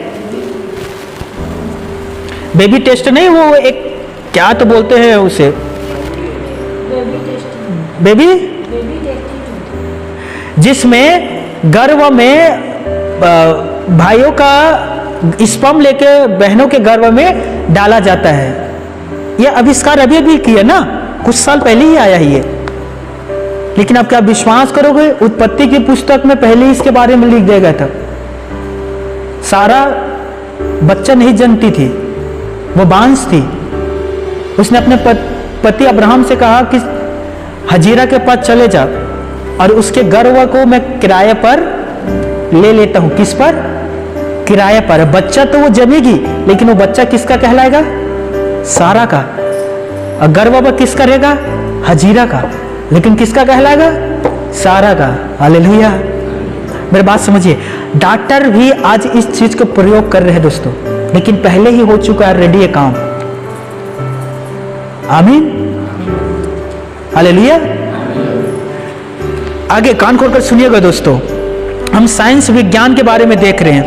बेबी टेस्ट, नहीं वो एक क्या तो बोलते हैं उसे, बेबी, जिसमें गर्भ में भाइयों का स्पर्म लेके बहनों के गर्भ में डाला जाता है। यह आविष्कार अभी अभी किया ना, कुछ साल पहले ही आया ही है। लेकिन आप क्या विश्वास करोगे, उत्पत्ति की पुस्तक में पहले ही इसके बारे में लिख दिया गया था। सारा बच्चा नहीं जनती थी, वो बांस थी। उसने अपने पति अब्राहम से कहा कि हजीरा के पास चले जा और उसके गर्भ को मैं किराए पर ले लेता हूं। किस पर? किराए पर। बच्चा तो वो जमेगी, लेकिन वो बच्चा किसका कहलाएगा? सारा का। और गर्भ किसका रहेगा? हजीरा का। लेकिन किसका कहलाएगा? सारा का। हालेलुया। मेरी बात समझिए, डॉक्टर भी आज इस चीज को प्रयोग कर रहे हैं दोस्तों, लेकिन पहले ही हो चुका है रेडी काम। आमीन। हालेलुया। आगे कान खोलकर सुनिएगा दोस्तों, हम साइंस विज्ञान के बारे में देख रहे हैं।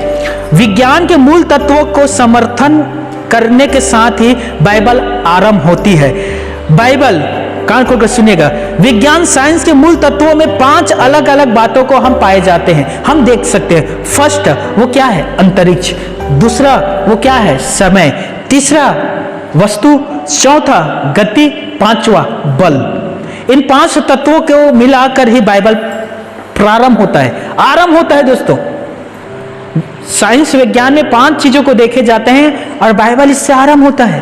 विज्ञान के मूल तत्वों को समर्थन करने के साथ ही बाइबल आरंभ होती है। बाइबल, कान खोलकर सुनिएगा, विज्ञान साइंस के मूल तत्वों में 5 अलग अलग बातों को हम पाए जाते हैं, हम देख सकते हैं। फर्स्ट, वो क्या है? अंतरिक्ष। दूसरा, वो क्या है? समय। तीसरा, वस्तु। चौथा, गति। पांचवा, बल। इन 5 तत्वों को मिलाकर ही बाइबल प्रारंभ होता है, आरंभ होता है दोस्तों। साइंस विज्ञान में 5 चीजों को देखे जाते हैं और बाइबल इससे आरंभ होता है।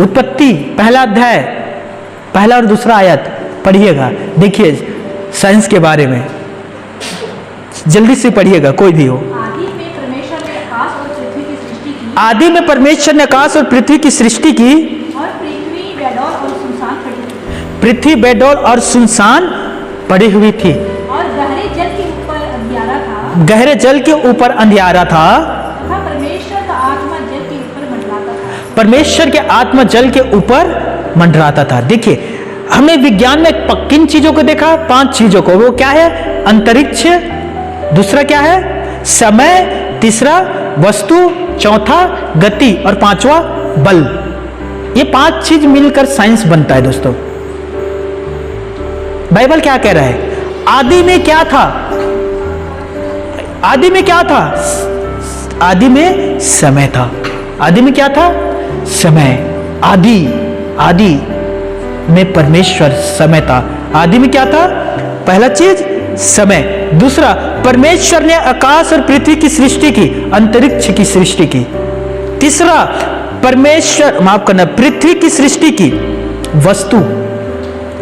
उत्पत्ति पहला अध्याय, पहला और दूसरा आयत पढ़िएगा, देखिए साइंस के बारे में, जल्दी से पढ़िएगा कोई भी हो। आदि में परमेश्वर ने आकाश और पृथ्वी की सृष्टि की, आदि में परमेश्वर ने आकाश और पृथ्वी की सृष्टि की, और पृथ्वी बेडौल और सुनसान पड़ी थी। पृथ्वी बेडौल और सुनसान पड़ी हुई थी, और गहरे जल के ऊपर अंधियारा था, गहरे जल के ऊपर अंधियारा था, तथा परमेश्वर का आत्मा जल के ऊपर मंडराता था। परमेश्वर के आत्मा जल के ऊपर मंडराता था। देखिए, हमने विज्ञान में किन चीजों को देखा? 5 चीजों को। वो क्या है? अंतरिक्ष। दूसरा क्या है? समय। तीसरा, वस्तु। चौथा, गति। और पांचवा, बल। ये 5 चीज मिलकर साइंस बनता है दोस्तों। बाइबल क्या कह रहा है? आदि में क्या था? आदि में क्या था? आदि में समय था। आदि में क्या था? समय। आदि में परमेश्वर समय था। आदि में क्या था? पहला चीज समय। दूसरा, परमेश्वर ने आकाश और पृथ्वी की सृष्टि की, अंतरिक्ष की सृष्टि की। तीसरा, परमेश्वर, माफ करना, पृथ्वी की सृष्टि की, वस्तु।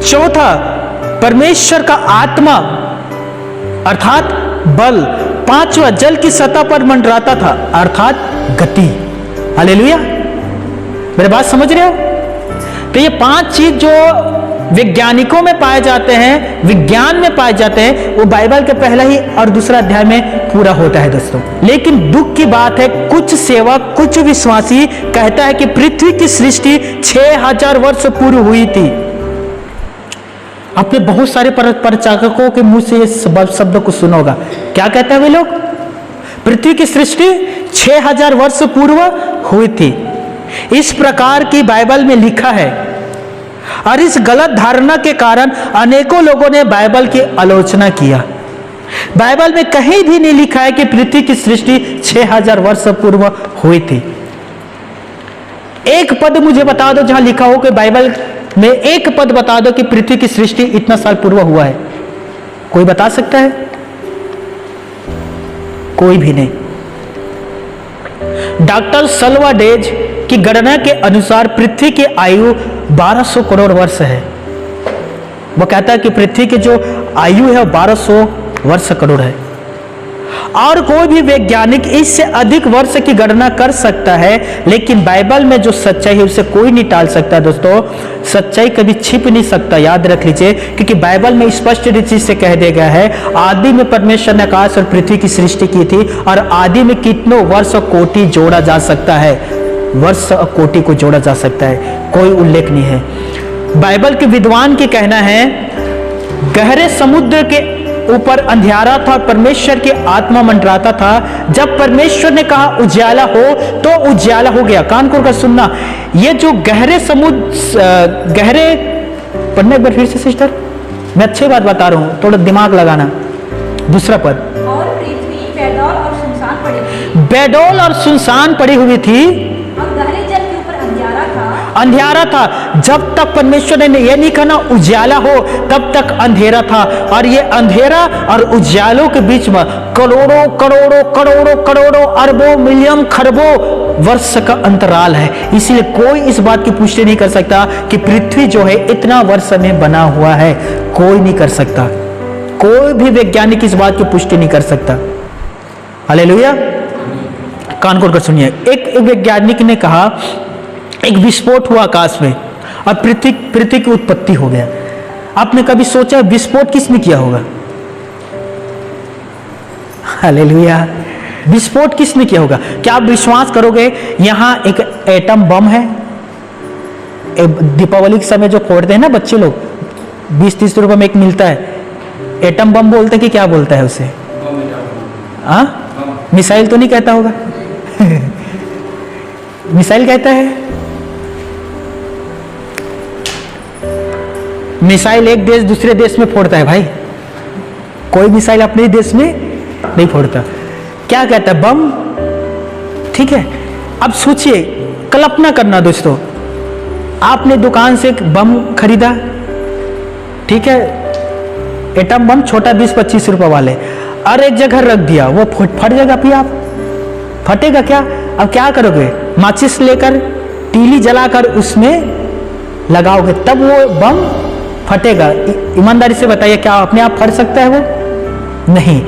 चौथा, परमेश्वर का आत्मा अर्थात बल। पांचवा, जल की सतह पर मंडराता था अर्थात गति। हालेलुया। मेरी बात समझ रहे हो? तो ये 5 चीज जो वैज्ञानिकों में पाए जाते हैं, विज्ञान में पाए जाते हैं, वो बाइबल के पहला ही और दूसरा अध्याय में पूरा होता है दोस्तों। लेकिन दुख की बात है, कुछ सेवक, कुछ विश्वासी कहता है कि पृथ्वी की सृष्टि 6000 वर्ष पूर्व हुई थी। आपने बहुत सारे प्रचारकों के मुंह से ये शब्द को सुना होगा। क्या कहते हैं वे लोग? पृथ्वी की सृष्टि 6000 वर्ष पूर्व हुई थी। इस प्रकार की बाइबल में लिखा है, और इस गलत धारणा के कारण अनेकों लोगों ने बाइबल की आलोचना किया। बाइबल में कहीं भी नहीं लिखा है कि पृथ्वी की सृष्टि 6000 वर्ष पूर्व हुई थी। एक पद मुझे बता दो जहां लिखा हो कि बाइबल में एक पद बता दो कि पृथ्वी की सृष्टि इतना साल पूर्व हुआ है। कोई बता सकता है? कोई भी नहीं। डॉक्टर सल्वाडेज की गणना के अनुसार पृथ्वी की आयु 1200 करोड़ वर्ष है। वो कहता है कि पृथ्वी की जो आयु है वो 1200 वर्ष करोड़ है, और कोई भी वैज्ञानिक इससे अधिक वर्ष की गणना कर सकता है, लेकिन बाइबल में जो सच्चाई है उसे कोई नहीं टाल सकता। दोस्तों, सच्चाई कभी छिप नहीं सकता, याद रख लीजिए, क्योंकि बाइबल में स्पष्ट रीति से कह दिया गया है, आदि में परमेश्वर ने आकाश और पृथ्वी की सृष्टि की थी, और आदि में कितनों वर्ष और कोटि जोड़ा जा सकता है, वर्ष और कोटि को जोड़ा जा सकता है, कोई उल्लेख नहीं है। बाइबल के विद्वान की कहना है, गहरे समुद्र के ऊपर अंधियारा था, परमेश्वर की आत्मा मंडराता था। जब परमेश्वर ने कहा उजाला हो तो उजाला हो गया। कान खोल कर सुनना, ये जो गहरे समुद्र, गहरे, पढ़ना एक बार फिर से सिस्टर, मैं अच्छी बात बता रहा हूं, थोड़ा दिमाग लगाना। दूसरा पद, और पृथ्वी बेडौल और सुनसान पड़ी थी, बेडौल और सुनसान पड़ी हुई थी, और गहरे जल के ऊपर अंधियारा था, अंधेरा था। जब तक परमेश्वर ने यह नहीं कहना उजाला हो तब तक अंधेरा था, और ये अंधेरा और उजालों के बीच में करोड़ों करोड़ों करोड़ों करोड़ों अरबों मिलियन खरबों वर्ष का अंतराल है। इसलिए कोई इस बात की पुष्टि नहीं कर सकता कि पृथ्वी जो है इतना वर्ष में बना हुआ है, कोई नहीं कर सकता, कोई भी वैज्ञानिक इस बात की पुष्टि नहीं कर सकता। हालेलुया। कान खोल कर सुनिए, एक वैज्ञानिक ने कहा एक विस्फोट हुआ आकाश में और पृथ्वी की उत्पत्ति हो गया। आपने कभी सोचा विस्फोट किसने किया होगा? हालेलुया। विस्फोट किसने किया होगा? क्या आप विश्वास करोगे यहां एक एटम बम है, दीपावली के समय जो फोड़ते हैं ना बच्चे लोग, 20-30 रुपए में एक मिलता है, एटम बम बोलते हैं कि क्या बोलता है उसे? हाँ, मिसाइल तो नहीं कहता होगा मिसाइल कहता है। मिसाइल एक देश दूसरे देश में फोड़ता है भाई, कोई मिसाइल अपने देश में नहीं फोड़ता। क्या कहता है? बम। ठीक है, अब सोचिए, कल्पना करना दोस्तों, आपने दुकान से एक बम खरीदा, ठीक है, एटम बम छोटा 20-25 रुपए वाले, और एक जगह रख दिया, वो फट जाएगा। फिर आप फटेगा क्या? अब क्या करोगे? माचिस लेकर तीली जलाकर उसमें लगाओगे, तब वो बम फटेगा। ईमानदारी से बताइए, क्या अपने आप फट सकता है वो? नहीं।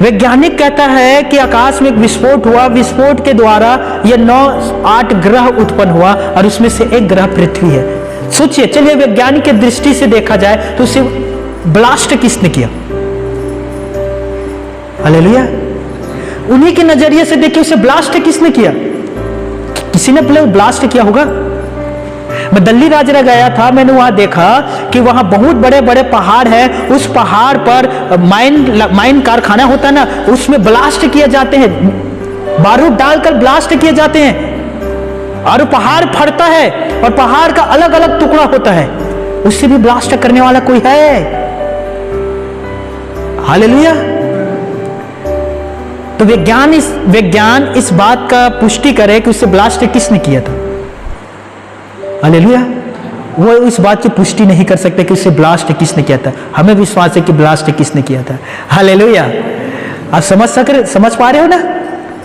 वैज्ञानिक कहता है कि आकाश में एक विस्फोट हुआ, विस्फोट के द्वारा ये 9-8 ग्रह उत्पन्न हुआ, और उसमें से एक ग्रह पृथ्वी है। सोचिए, चलिए वैज्ञानिक की दृष्टि से देखा जाए तो उसे ब्लास्ट किसने किया? हालेलुया। उन्हीं के नजरिए से देखिए, उसे ब्लास्ट किसने किया? किसी ने ब्लास्ट किया होगा। मैं दिल्ली राजरा गया था, मैंने वहां देखा कि वहां बहुत बड़े बड़े पहाड़ है, उस पहाड़ पर माइन कारखाना होता है ना, उसमें ब्लास्ट किए जाते हैं, बारूद डालकर ब्लास्ट किए जाते हैं, और पहाड़ फटता है, और पहाड़ का अलग अलग टुकड़ा होता है, उससे भी ब्लास्ट करने वाला कोई है। हालेलुया। तो विज्ञान इस बात का पुष्टि करे कि उससे ब्लास्ट किसने किया था। हालेलुया। वो इस बात की पुष्टि नहीं कर सकते कि उससे ब्लास्ट किसने किया था। हमें विश्वास है कि ब्लास्ट किसने किया था। हालेलुया। आप समझ पा रहे हो ना?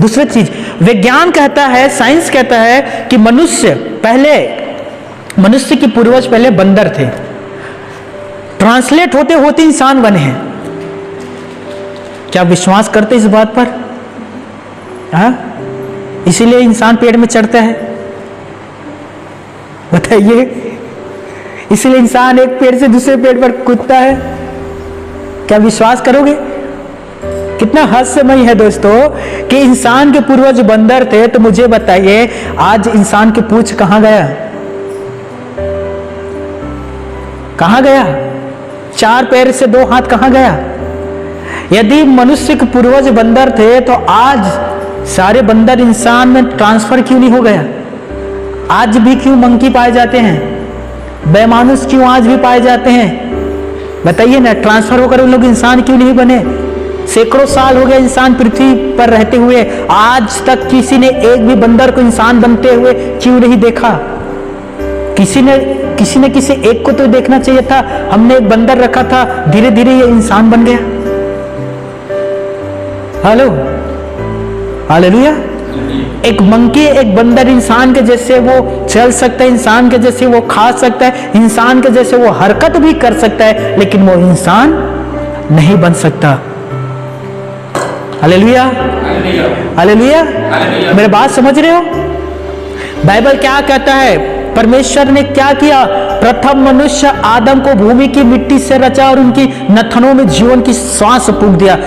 दूसरी चीज, विज्ञान कहता है, साइंस कहता है कि मनुष्य के पूर्वज पहले बंदर थे, ट्रांसलेट होते होते इंसान बने हैं। क्या विश्वास करते इस बात पर? हाँ, इसीलिए इंसान पेड़ में चढ़ता है, बताइए, इसलिए इंसान एक पेड़ से दूसरे पेड़ पर कूदता है। क्या विश्वास करोगे? कितना रहस्यमय है दोस्तों कि इंसान के पूर्वज बंदर थे। तो मुझे बताइए, आज इंसान की पूंछ कहां गया? कहां गया? 4 पैर से 2 हाथ कहां गया? यदि मनुष्य के पूर्वज बंदर थे तो आज सारे बंदर इंसान में ट्रांसफर क्यों नहीं हो गया? आज भी क्यों मंकी पाए जाते हैं, बेमानुस क्यों आज भी पाए जाते हैं? बताइए ना, ट्रांसफर होकर उन लोग इंसान क्यों नहीं बने? सैकड़ों साल हो गए इंसान पृथ्वी पर रहते हुए, आज तक किसी ने एक भी बंदर को इंसान बनते हुए क्यों नहीं देखा? किसी ने किसी एक को तो देखना चाहिए था। हमने एक बंदर रखा था, धीरे धीरे ये इंसान बन गया। Hello, hallelujah. एक मंकी, एक बंदर इंसान के जैसे वो चल सकता है, इंसान के जैसे वो खा सकता है, इंसान के जैसे वो हरकत भी कर सकता है, लेकिन वो इंसान नहीं बन सकता। Hallelujah, hallelujah. मेरी बात समझ रहे हो? बाइबल क्या कहता है? परमेश्वर ने क्या किया? प्रथम मनुष्य आदम को भूमि की मिट्टी से रचा और उनकी नथनों में जीवन की श्वास फूंक दिया।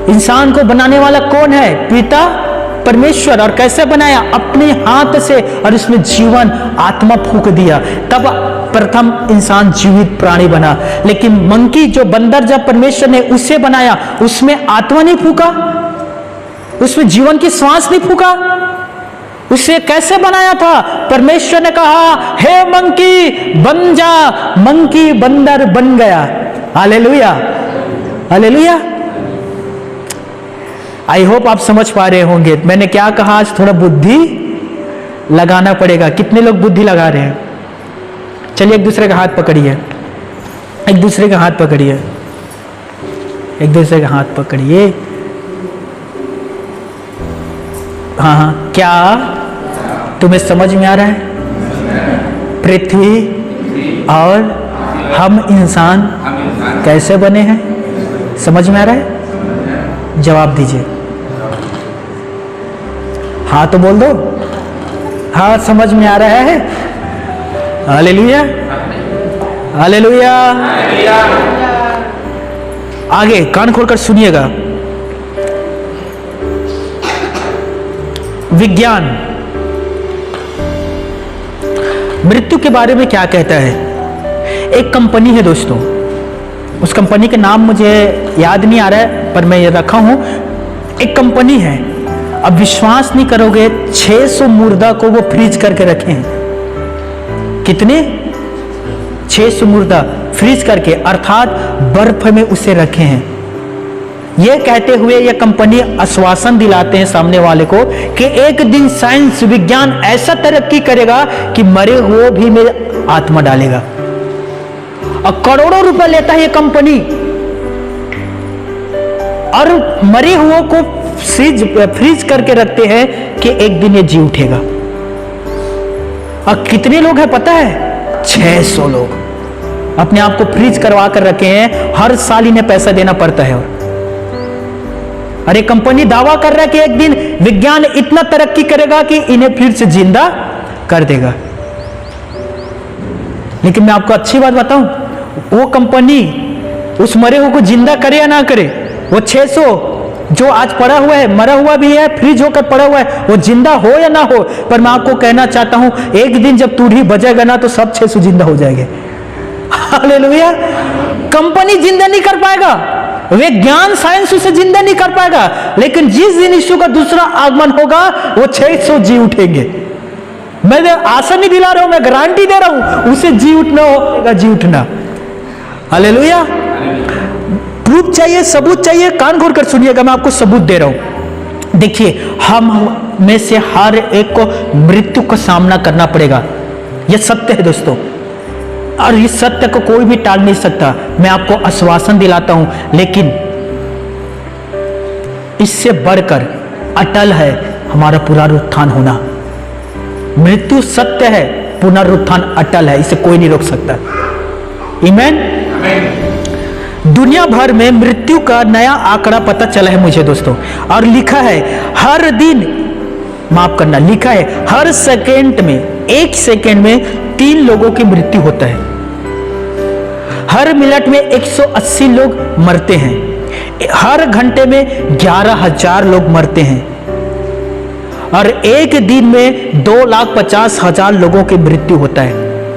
इंसान को बनाने वाला कौन है? पिता परमेश्वर। और कैसे बनाया? अपने हाथ से, और उसमें जीवन आत्मा फूंक दिया, तब प्रथम इंसान जीवित प्राणी बना। लेकिन मंकी, जो बंदर, जब परमेश्वर ने उसे बनाया, उसमें आत्मा नहीं फूंका, उसमें जीवन की श्वास नहीं फूंका। उसे कैसे बनाया था? परमेश्वर ने कहा, हे मंकी बन जा। मंकी बंदर बन गया। Hallelujah, hallelujah. आई होप आप समझ पा रहे होंगे मैंने क्या कहा। आज थोड़ा बुद्धि लगाना पड़ेगा। कितने लोग बुद्धि लगा रहे हैं? चलिए एक दूसरे का हाथ पकड़िए, एक दूसरे का हाथ पकड़िए, एक दूसरे का हाथ पकड़िए। हाँ हाँ, क्या तुम्हें समझ में आ रहा है? पृथ्वी और हम इंसान कैसे बने हैं? समझ में आ रहा है? जवाब दीजिए। हाँ तो बोल दो, हाँ समझ में आ रहा है। Hallelujah, hallelujah. आगे कान खोलकर सुनिएगा। विज्ञान मृत्यु के बारे में क्या कहता है? एक कंपनी है दोस्तों, उस कंपनी के नाम मुझे याद नहीं आ रहा है, पर मैं ये रखा हूं। एक कंपनी है, अब विश्वास नहीं करोगे, 600 मुर्दा को वो फ्रीज करके रखे हैं। कितने? 600 मुर्दा फ्रीज करके, अर्थात बर्फ में उसे रखे हैं। यह कहते हुए यह कंपनी आश्वासन दिलाते हैं सामने वाले को कि एक दिन साइंस विज्ञान ऐसा तरक्की करेगा कि मरे हुए भी में आत्मा डालेगा। और करोड़ों रुपए लेता है यह कंपनी, और मरे हुए को फ्रीज करके रखते हैं कि एक दिन ये जी उठेगा। और कितने लोग हैं पता है? 600 लोग अपने आप को फ्रीज करवा कर रखे हैं। हर साल इन्हें पैसा देना पड़ता है। अरे कंपनी दावा कर रहा है कि एक दिन विज्ञान इतना तरक्की करेगा कि इन्हें फिर से जिंदा कर देगा। लेकिन मैं आपको अच्छी बात बताऊं, वो कंपनी उस मरे हुए को जिंदा करे या ना करे, वो 600 जो आज पड़ा हुआ है, मरा हुआ भी है, फ्रीज होकर पड़ा हुआ है, वो जिंदा हो या ना हो, पर मैं आपको कहना चाहता हूं, एक दिन जब तूड़ी बजेगा ना तो सब 600 जिंदा हो जाएंगे। हालेलुया। कंपनी जिंदा नहीं कर पाएगा, विज्ञान साइंस उसे जिंदा नहीं कर पाएगा, लेकिन जिस दिन यीशु का दूसरा आगमन होगा वो 600 जी उठेंगे। मैं आशा नहीं दिला रहा हूं, मैं गारंटी दे रहा हूं, उसे जी उठना होगा, जी उठना। हालेलुया। प्रूफ चाहिए, सबूत चाहिए, कान खोल कर सुनिएगा, मैं आपको सबूत दे रहा हूं। देखिए, हम में से हर एक को मृत्यु का सामना करना पड़ेगा, यह सत्य है दोस्तों, और इस सत्य को कोई भी टाल नहीं सकता। मैं आपको आश्वासन दिलाता हूं, लेकिन इससे बढ़कर अटल है हमारा पुनरुत्थान होना। मृत्यु सत्य है, पुनरुत्थान अटल है, इसे कोई नहीं रोक सकता। आमीन। दुनिया भर में मृत्यु का नया आंकड़ा पता चला है मुझे दोस्तों, और लिखा है हर दिन, माफ करना, लिखा है हर सेकेंड में, एक सेकेंड में 3 लोगों की मृत्यु होता है। हर मिनट में 180 लोग मरते हैं। हर घंटे में 11,000 लोग मरते हैं, और एक दिन में 2,50,000 लोगों की मृत्यु होता है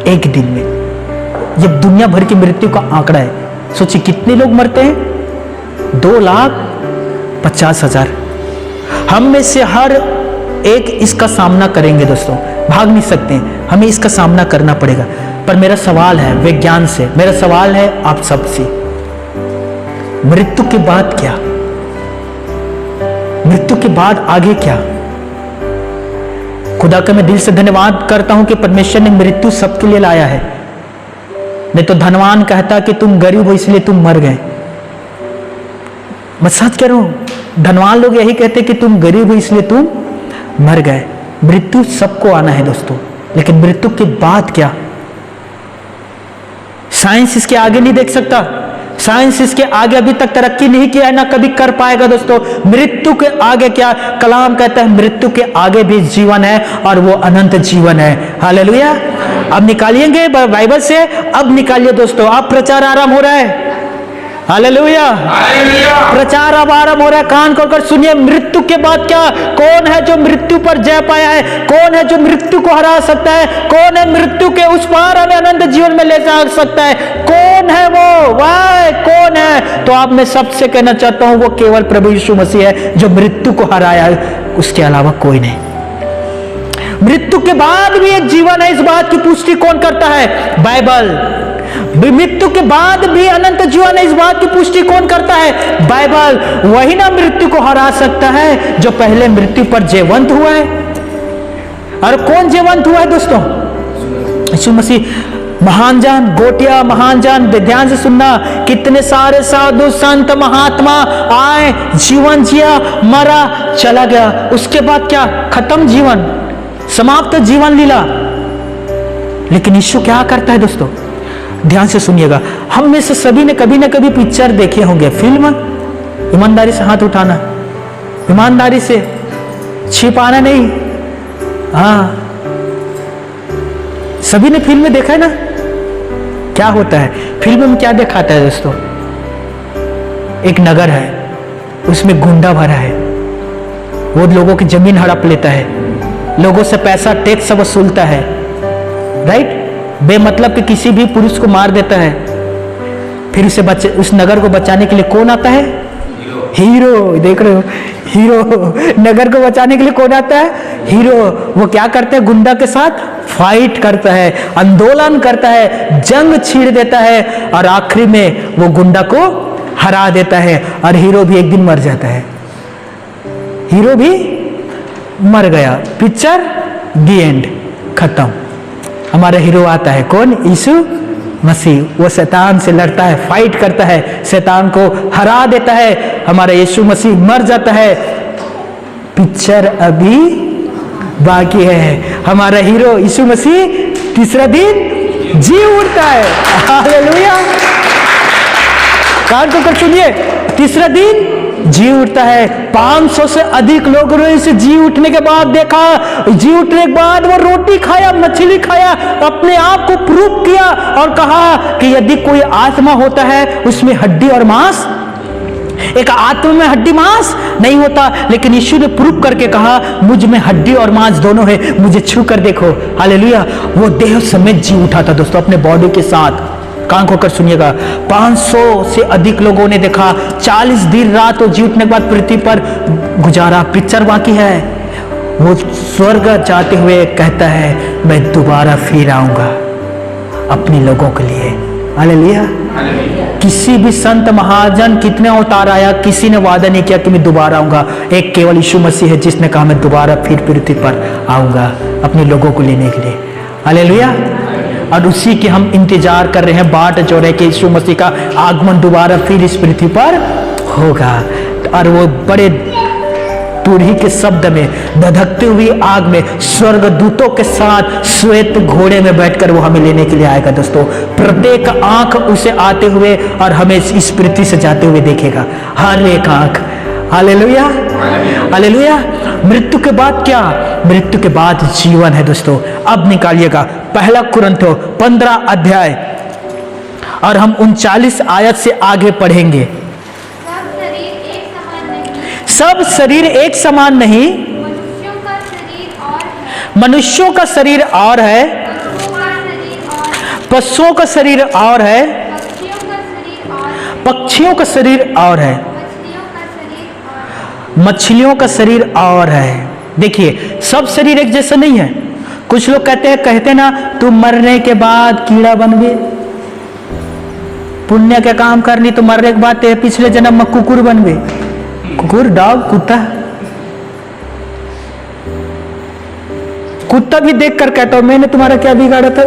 एक दिन में। जब दुनिया भर की मृत्यु का आंकड़ा है, सोचिए कितने लोग मरते हैं? 2,50,000। हम में से हर एक इसका सामना करेंगे दोस्तों। भाग नहीं सकते, हमें इसका सामना करना पड़ेगा। पर मेरा सवाल है विज्ञान से, मेरा सवाल है आप सबसे, मृत्यु के बाद क्या? मृत्यु के बाद आगे क्या? खुदा का मैं दिल से धन्यवाद करता हूं कि परमेश्वर ने मृत्यु सबके लिए लाया है। नहीं तो धनवान कहता कि तुम गरीब हो इसलिए तुम मर गए। मैं सच कह रहा हूं, धनवान लोग यही कहते कि तुम गरीब हो इसलिए तुम मर गए। मृत्यु सबको आना है दोस्तों, लेकिन मृत्यु के बाद क्या? साइंस इसके आगे नहीं देख सकता, साइंस इसके आगे अभी तक तरक्की नहीं किया है, ना कभी कर पाएगा दोस्तों। मृत्यु के आगे क्या? कलाम कहता है मृत्यु के आगे भी जीवन है और वो अनंत जीवन है। हालेलुया। अब निकालिएंगे बाइबल से, अब निकालिए दोस्तों, अब प्रचार आरंभ हो रहा है। हालेलुया। प्रचार अब आरंभ हो रहा है, कान खोलकर सुनिए। मृत्यु के बाद क्या? कौन है जो मृत्यु पर जय पाया है? कौन है जो मृत्यु को हरा सकता है? कौन है मृत्यु के उस पार हमें अनंत जीवन में ले जा सकता है? कौन है वो? वह कौन है? तो आप मैं सबसे कहना चाहता हूं, वो केवल प्रभु यीशु मसीह है जो मृत्यु को हराया है, उसके अलावा कोई नहीं। मृत्यु के बाद भी एक जीवन है, इस बात की पुष्टि कौन करता है? बाइबल। मृत्यु के बाद भी अनंत जीवन है, इस बात की पुष्टि कौन करता है? बाइबल। वही ना मृत्यु को हरा सकता है जो पहले मृत्यु पर जयवंत हुआ है। और कौन जयवंत हुआ है दोस्तों? यीशु मसीह। महान जान गोटिया, महान जान ध्यान से सुनना, कितने सारे साधु संत महात्मा आए, जीवन जिया, मरा, चला गया, उसके बाद क्या? खत्म जीवन, समाप्त जीवन लीला। लेकिन यीशु क्या करता है दोस्तों? ध्यान से सुनिएगा। हम में से सभी ने कभी ना कभी पिक्चर देखे होंगे, फिल्म। ईमानदारी से हाथ उठाना, ईमानदारी से, छिपाना नहीं। हाँ, सभी ने फिल्म में देखा है ना? क्या होता है फिल्म में? क्या दिखाता है दोस्तों? एक नगर है, उसमें गुंडा भरा है, वो लोगों की जमीन हड़प लेता है, लोगों से पैसा टैक्स वसूलता है, राइट? बेमतलब कि किसी भी पुरुष को मार देता है। फिर उस नगर को बचाने के लिए कौन आता है? हीरो। देख रहे हो, हीरो। नगर को बचाने के लिए कौन आता है? हीरो। वो क्या करता है? गुंडा के साथ फाइट करता है, आंदोलन करता है, जंग छीड़ देता है और आखिरी में वो गुंडा को हरा देता है। और हीरो भी एक दिन मर जाता है, हीरो भी मर गया। पिक्चर दी एंड, खत्म। हमारा हीरो आता है कौन? यीशु मसीह। वो शैतान से लड़ता है, फाइट करता है, शैतान को हरा देता है। हमारा यीशु मसीह मर जाता है। पिक्चर अभी बाकी है। हमारा हीरो यीशु मसीह तीसरा दिन जी उठता है। हालेलुया। कान को कर सुनिए, तीसरा दिन जी उठता है। 500 से अधिक लोगों ने इसे जी उठने के बाद देखा। जी उठने के बाद वो रोटी खाया, मछली खाया, अपने आप को प्रूव किया और कहा कि यदि कोई आत्मा होता है उसमें हड्डी और मांस, एक आत्मा में हड्डी मांस नहीं होता। लेकिन यीशु ने प्रूव करके कहा मुझ में हड्डी और मांस दोनों है, मुझे छू कर देखो। हालेलुया। वो देह समेत जी उठा था दोस्तों, अपने बॉडी के साथ। कान खोकर सुनिएगा। 500 से अधिक लोगों ने देखा। 40 दिन रात वो जी उठने के बाद पृथ्वी पर गुजारा। पिक्चर बाकी है। वो स्वर्ग जाते हुए कहता है मैं दोबारा फिर आऊंगा अपने लोगों के लिए। हालेलुया। किसी भी संत महाजन कितने अवतार आया, किसी ने वादा नहीं किया कि मैं दोबारा आऊंगा। एक केवल यीशु मसीह है जिसने कहा मैं दोबारा फिर पृथ्वी पर आऊंगा अपने लोगों को लेने के लिए। हालेलुया। और उसी के हम इंतजार कर रहे हैं, बाट जो रहे कि यीशु मसीह का आगमन दोबारा फिर इस पृथ्वी पर होगा। और वो बड़े तुरही के शब्द में, धधकते हुई आग में, स्वर्ग दूतों के साथ श्वेत घोड़े में बैठकर वो हमें लेने के लिए आएगा दोस्तों। प्रत्येक आंख उसे आते हुए और हमें इस पृथ्वी से जाते हुए देखेगा, हर एक आंख। हालेलुया। हालेलुया। मृत्यु के बाद क्या? मृत्यु के बाद जीवन है दोस्तों। अब निकालिएगा पहला कुरिन्थियों 15 अध्याय और हम 39 आयत से आगे पढ़ेंगे। सब शरीर एक समान नहीं, मनुष्यों का शरीर और है, पशुओं का शरीर और है, पक्षियों का शरीर और है, मछलियों का शरीर और है। देखिए, सब शरीर एक जैसा नहीं है। कुछ लोग कहते ना तू मरने के बाद कीड़ा बन गए, पुण्य के काम कर ली तो मरने के बाद तेरे पिछले जन्म में कुकुर बन गए। कुकुर, डॉग, कुत्ता भी देख कर कहता हूं मैंने तुम्हारा क्या बिगाड़ा था।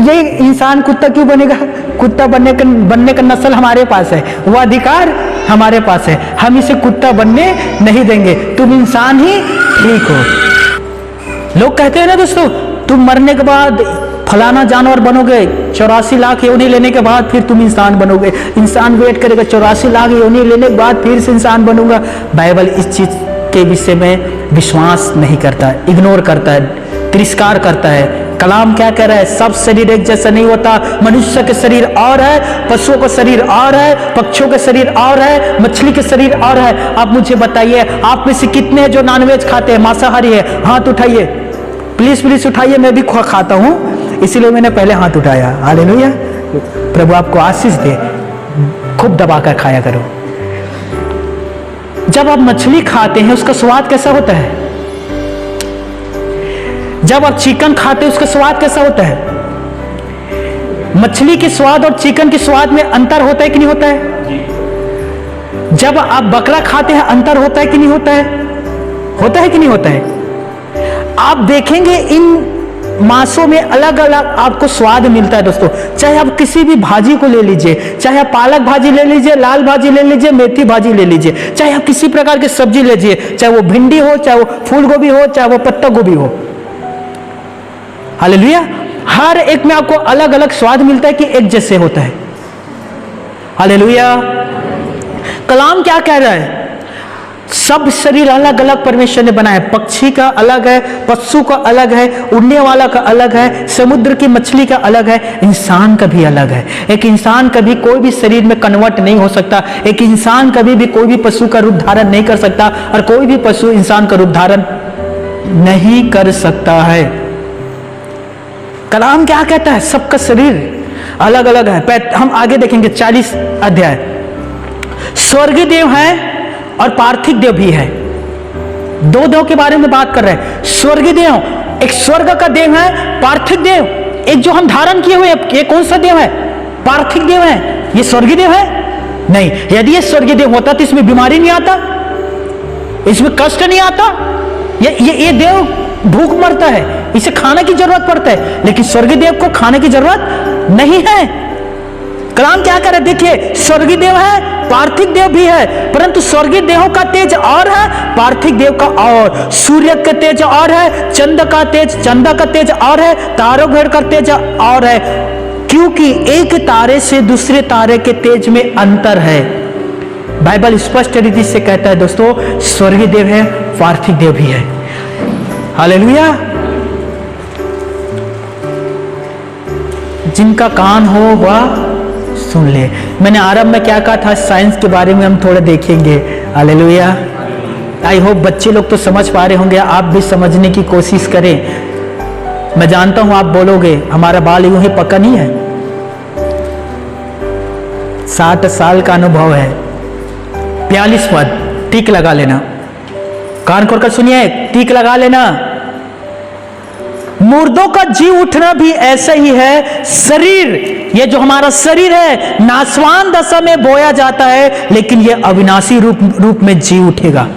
ये इंसान कुत्ता क्यों बनेगा? कुत्ता बनने का नस्ल हमारे पास है, वो अधिकार हमारे पास है, हम इसे कुत्ता बनने नहीं देंगे। तुम इंसान ही ठीक हो। लोग कहते हैं ना दोस्तों, तुम मरने के बाद फलाना जानवर बनोगे, 84 लाख योनि लेने के बाद फिर तुम इंसान बनोगे। इंसान वेट करेगा, 84 लाख योनि लेने के बाद फिर से इंसान बनूंगा। बाइबल इस चीज के विषय में विश्वास नहीं करता, इग्नोर करता है, तिरस्कार करता है। कलाम क्या कह रहा है? सब शरीर एक जैसा नहीं होता। मनुष्य के शरीर और है, पशुओं का शरीर और है, पक्षियों का शरीर और है, मछली के शरीर और है। आप मुझे बताइए, आप में से कितने हैं जो नॉनवेज खाते हैं, मांसाहारी है? हाथ उठाइए, प्लीज प्लीज उठाइए। मैं भी खाता हूं, इसीलिए मैंने पहले हाथ उठाया। हालेलुया। प्रभु आपको आशीष दे, खूब दबाकर खाया करो। जब आप मछली खाते हैं उसका स्वाद कैसा होता है? जब आप चिकन खाते हैं उसका स्वाद कैसा होता है? मछली के स्वाद और चिकन के स्वाद में अंतर होता है कि नहीं होता है? जब आप बकरा खाते हैं अंतर होता है कि नहीं होता है? होता है कि नहीं होता है? आप देखेंगे इन मांसों में अलग अलग आपको स्वाद मिलता है दोस्तों। चाहे आप किसी भी भाजी को ले लीजिए, चाहे आप पालक भाजी ले लीजिए, लाल भाजी ले लीजिए, मेथी भाजी ले लीजिए, चाहे आप किसी प्रकार की सब्जी ले लीजिए, चाहे वो भिंडी हो, चाहे वो फूल गोभी हो, चाहे वो पत्ता गोभी हो। हालेलुया। हर एक में आपको अलग अलग स्वाद मिलता है कि एक जैसे होता है। हालेलुया। कलाम क्या कह रहा है? सब शरीर अलग अलग परमेश्वर ने बनाया। पक्षी का अलग है, पशु का अलग है, उड़ने वाला का अलग है, समुद्र की मछली का अलग है, इंसान का भी अलग है। एक इंसान कभी कोई भी शरीर में कन्वर्ट नहीं हो सकता। एक इंसान कभी भी कोई भी पशु का रूप धारण नहीं कर सकता, और कोई भी पशु इंसान का रूप धारण नहीं कर सकता है। कलाम क्या कहता है? सबका शरीर अलग अलग है। हम आगे देखेंगे 40 अध्याय। स्वर्गीय देव है और पार्थिव देव भी है। दो देव के बारे में बात कर रहे हैं। स्वर्गीय देव, एक स्वर्ग का देव है। पार्थिव देव, एक जो हम धारण किए हुए, ये कौन सा देव है? पार्थिव देव है। ये स्वर्गीय देव है? नहीं। यदि ये स्वर्गीय देव होता तो इसमें बीमारी नहीं आता, इसमें कष्ट नहीं आता। ये देव भूख मरता है, इसे खाने की जरूरत पड़ता है, लेकिन स्वर्गीय देव को खाने की जरूरत नहीं है। कलाम क्या कर रहे? देखिए, स्वर्गीय देव है, पार्थिव देव भी है, परंतु स्वर्गीय देवों का तेज और है, पार्थिव देव का और। सूर्य का तेज और है, चंद्र का तेज और है, तारों भेड़ का तेज और है, क्योंकि एक तारे से दूसरे तारे के तेज में अंतर है। बाइबल स्पष्ट रीति से कहता है दोस्तों, स्वर्गीय देव है, पार्थिव देव भी है। हालेलुया। जिनका कान हो वह सुन ले। मैंने आरंभ में क्या कहा था? साइंस के बारे में हम थोड़ा देखेंगे। हालेलुया। आई होप बच्चे लोग तो समझ पा रहे होंगे, आप भी समझने की कोशिश करें। मैं जानता हूं आप बोलोगे हमारा बाल यूं ही पका नहीं है। 60 साल का अनुभव है। 42 पद, टिक लगा लेना। कान खोलकर सुनिए, टिक लगा लेना। मुर्दों का जी उठना भी ऐसा ही है। शरीर, ये जो हमारा शरीर है, नाशवान दशा में बोया जाता है, लेकिन ये अविनाशी रूप में जी उठेगा।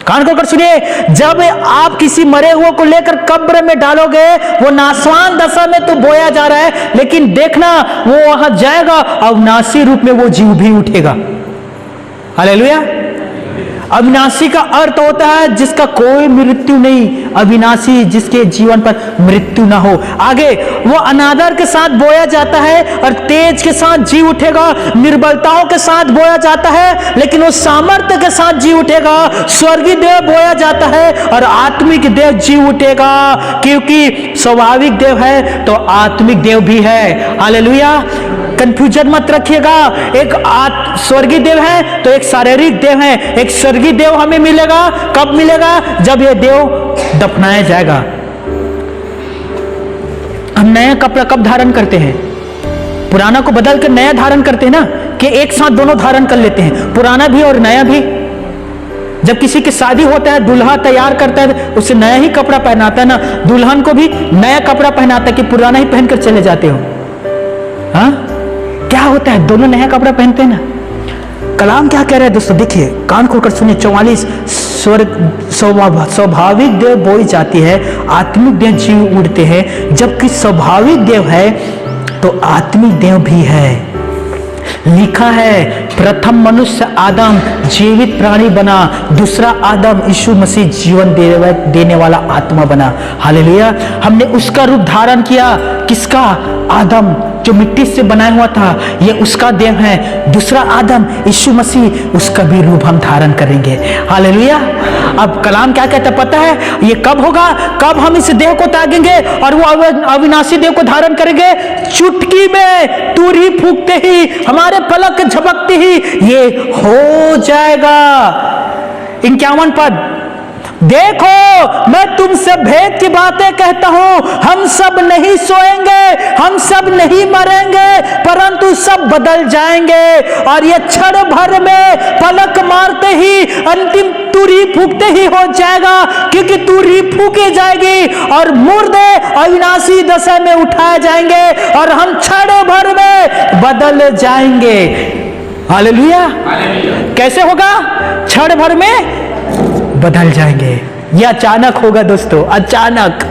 कान खोलकर सुनिए, जब आप किसी मरे हुए को लेकर कब्र में डालोगे, वो नाशवान दशा में तो बोया जा रहा है, लेकिन देखना वो वहां जाएगा, अविनाशी रूप में वो जीव भी उठेगा। हालेलुया। अविनाशी का अर्थ होता है जिसका कोई मृत्यु नहीं, अविनाशी जिसके जीवन पर मृत्यु ना हो। आगे, वो अनादर के साथ बोया जाता है और तेज के साथ जी उठेगा। निर्बलताओं के साथ बोया जाता है, लेकिन वो सामर्थ्य के साथ जी उठेगा। स्वर्गीय देव बोया जाता है और आत्मिक देव जी उठेगा, क्योंकि स्वाभाविक देव है तो आत्मिक देव भी है। हालेलुया। कंफ्यूजन मत रखिएगा। एक स्वर्गीय देव है तो एक शारीरिक देव है। एक स्वर्गीय देव हमें मिलेगा, कब मिलेगा? जब यह देव दफनाया जाएगा। हम नया कपड़ा कब धारण करते हैं? पुराना को बदल कर नया धारण करते हैं ना, कि एक साथ दोनों धारण कर लेते हैं, पुराना भी और नया भी। जब किसी की शादी होता है, दूल्हा तैयार करता है, उसे नया ही कपड़ा पहनाता है ना, दुल्हन को भी नया कपड़ा पहनाता है कि पुराना ही पहनकर चले जाते हो। हाँ, क्या होता है, दोनों नया कपड़ा पहनते हैं ना। कलाम क्या कह रहे हैं दोस्तों, देखिए कान खोलकर सुनिए। 44 स्वाभाविक देव बोई जाती है, आत्मिक देव जीव उड़ते हैं। जबकि स्वाभाविक देव है तो आत्मिक देव भी है। लिखा है, प्रथम मनुष्य आदम जीवित प्राणी बना, दूसरा आदम यीशु मसीह जीवन देने वाला आत्मा बना। हालेलुया। हमने उसका रूप धारण किया। किसका? आदम, जो मिट्टी से बनाया हुआ था, ये उसका देह है। दूसरा आदम यीशु मसीह, उसका भी रूप हम धारण करेंगे। हालेलुया। अब कलाम क्या कहता है पता है? ये कब होगा? कब हम इस देह को त्यागेंगे और वो अविनाशी देह को धारण करेंगे? चुटकी में, तुरही फूंकते ही, हमारे पलक झपकते ही ये हो जाएगा। 51 पद, देखो मैं तुमसे भेद की बातें कहता हूं, हम सब नहीं सोएंगे, हम सब नहीं मरेंगे, परंतु सब बदल जाएंगे। और ये क्षण भर में, पलक मारते ही, अंतिम तुरही फूंकते ही हो जाएगा। क्योंकि तुरही फूंकी जाएगी और मुर्दे अविनाशी दशा में उठाए जाएंगे और हम क्षण भर में बदल जाएंगे। हालेलुया। कैसे होगा? क्षण भर में बदल जाएंगे। ये अचानक होगा दोस्तों, अचानक।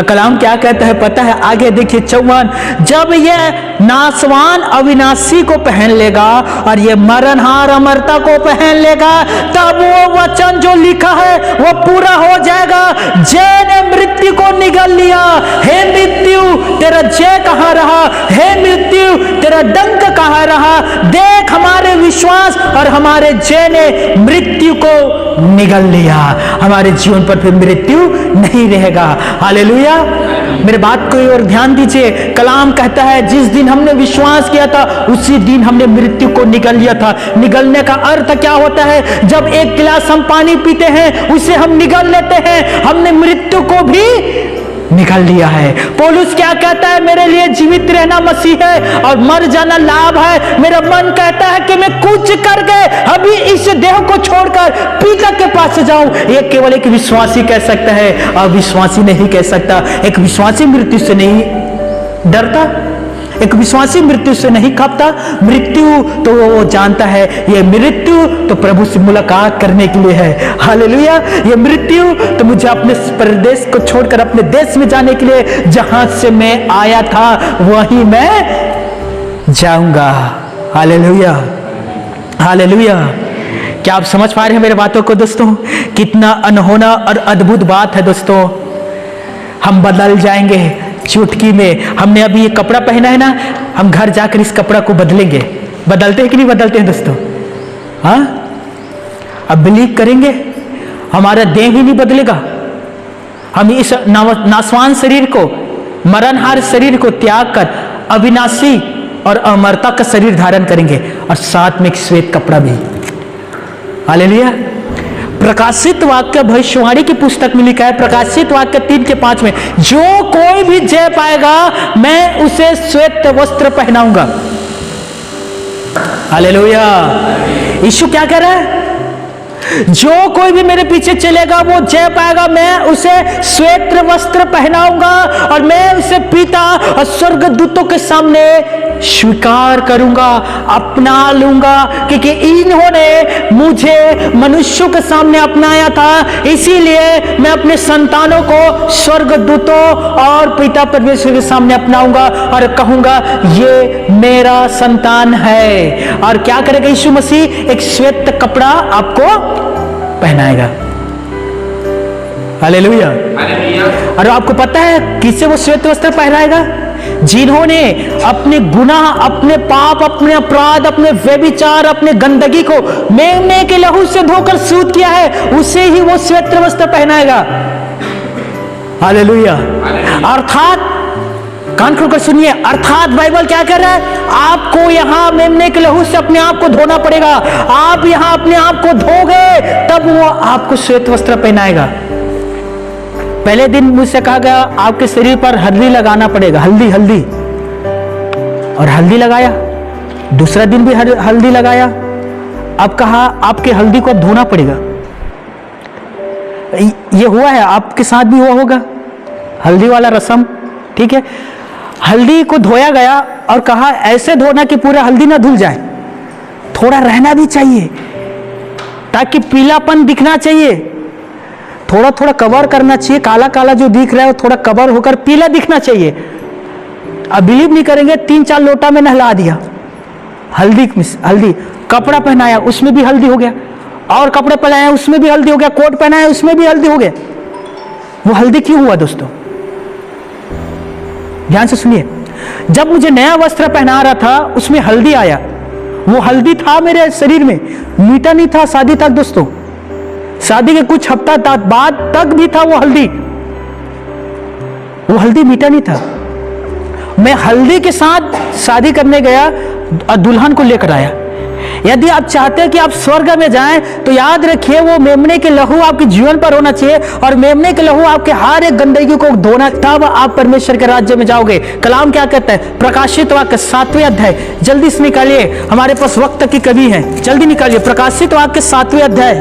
कलाम क्या कहता है पता है? आगे देखिए 54, जब यह नासवान अविनाशी को पहन लेगा और ये मरणहार अमरता को पहन लेगा, तब वो वचन जो लिखा है वो पूरा हो जाएगा। जय ने मृत्यु को निगल लिया। हे मृत्यु, तेरा जय कहां रहा? हे मृत्यु, तेरा डंक कहां रहा? देख, हमारे विश्वास और हमारे जय ने मृत्यु को निगल लिया। हमारे जीवन पर फिर मृत्यु नहीं रहेगा। हालेलुया। मेरे बात को और ध्यान दीजिए। कलाम कहता है, जिस दिन हमने विश्वास किया था उसी दिन हमने मृत्यु को निगल लिया था। निगलने का अर्थ क्या होता है? जब एक गिलास हम पानी पीते हैं, उसे हम निगल लेते हैं। हमने मृत्यु को भी निगल लिया है। पौलुस क्या कहता है? मेरे लिए जीवित रहना मसीह है और मर जाना लाभ है। मेरा मन कहता है कि मैं कुछ करके अभी इस देह को छोड़कर पिता के पास जाऊं। ये केवल एक विश्वासी कह सकता है, अविश्वासी नहीं कह सकता। एक विश्वासी मृत्यु से नहीं डरता, एक विश्वासी मृत्यु से नहीं कांपता। मृत्यु तो वो जानता है, ये मृत्यु तो प्रभु से मुलाकात करने के लिए है। हालेलुया। ये मृत्यु तो मुझे अपने परदेश को छोड़कर अपने देश में जाने के लिए, जहां से मैं आया था वहीं मैं जाऊंगा। Hallelujah, hallelujah. क्या आप समझ पा रहे हैं मेरे बातों को दोस्तों? कितना अनहोना और अद्भुत बात है दोस्तों। हम बदल जाएंगे चुटकी में। हमने अभी ये कपड़ा पहना है ना, हम घर जाकर इस कपड़ा को बदलेंगे। बदलते हैं कि नहीं बदलते हैं दोस्तों? हाँ, अब बिलीव करेंगे, हमारा देह ही नहीं बदलेगा। हम इस नासवान शरीर को, मरणहार शरीर को त्याग कर अविनाशी और अमरता का शरीर धारण करेंगे और साथ में एक श्वेत कपड़ा भी। हालेलुया। प्रकाशित वाक्य भविष्यवाणी की पुस्तक में लिखा है, प्रकाशित वाक्य 3 के 5 में, जो कोई भी जय पाएगा मैं उसे श्वेत वस्त्र पहनाऊंगा। हालेलुया। यीशु क्या कह रहा है? जो कोई भी मेरे पीछे चलेगा वो जय पाएगा, मैं उसे श्वेत वस्त्र पहनाऊंगा और मैं उसे पिता और स्वर्गदूतों के सामने स्वीकार करूंगा, अपना लूंगा। क्योंकि इन्होंने मुझे मनुष्यों के सामने अपनाया था, इसीलिए मैं अपने संतानों को स्वर्गदूतों और पिता परमेश्वर के सामने अपनाऊंगा और कहूंगा ये मेरा संतान है। और क्या करेगा यीशु मसीह? एक श्वेत कपड़ा आपको पहनाएगा। हालेलुया। और आपको पता है किससे वो श्वेत वस्त्र पहनाएगा? जिन्होंने अपने गुनाह, अपने पाप, अपने अपराध, अपने व्यभिचार, अपने गंदगी को मेमने के लहू से धोकर शुद्ध किया है, उसे ही वो श्वेत वस्त्र पहनाएगा। हालेलुया। अर्थात, कान खोलकर सुनिए, अर्थात बाइबल क्या कह रहा है? आपको यहां मेमने के लहू से अपने आप को धोना पड़ेगा। आप यहां अपने आप को धोगे तब वो आपको श्वेत वस्त्र पहनाएगा। पहले दिन मुझसे कहा गया आपके शरीर पर हल्दी लगाना पड़ेगा, हल्दी हल्दी, और हल्दी लगाया। दूसरा दिन भी हल्दी लगाया, अब कहा आपके हल्दी को अब धोना पड़ेगा। ये हुआ है, आपके साथ भी हुआ होगा हल्दी वाला रस्म, ठीक है। हल्दी को धोया गया और कहा ऐसे धोना कि पूरा हल्दी ना धुल जाए, थोड़ा रहना भी चाहिए ताकि पीलापन दिखना चाहिए, थोड़ा थोड़ा कवर करना चाहिए, काला काला जो दिख रहा है वो थोड़ा कवर होकर पीला दिखना चाहिए। अब बिलीव नहीं करेंगे, 3-4 लोटा में नहला दिया, हल्दी कपड़ा पहनाया उसमें भी हल्दी हो गया, और कपड़े पहनाया उसमें भी हल्दी हो गया, कोट पहनाया उसमें भी हल्दी हो गया। वो हल्दी क्यों हुआ दोस्तों? ध्यान से सुनिए, जब मुझे नया वस्त्र पहना रहा था उसमें हल्दी आया, वो हल्दी था मेरे शरीर में, मीठा नहीं था शादी तक दोस्तों, शादी के कुछ हफ्ता बाद तक भी था वो हल्दी मीठा नहीं था। मैं हल्दी के साथ शादी करने गया और दुल्हन को लेकर आया। यदि आप चाहते हैं कि आप स्वर्ग में जाएं तो याद रखिए वो मेमने के लहू आपके जीवन पर होना चाहिए, और मेमने के लहू आपके हर एक गंदगी को धोना, तब आप परमेश्वर के राज्य में जाओगे। कलाम क्या कहता है? प्रकाशित वाक्य 7वें अध्याय, जल्दी से निकालिए, हमारे पास वक्त की कमी है, जल्दी निकालिए। प्रकाशित वाक्य 7वें अध्याय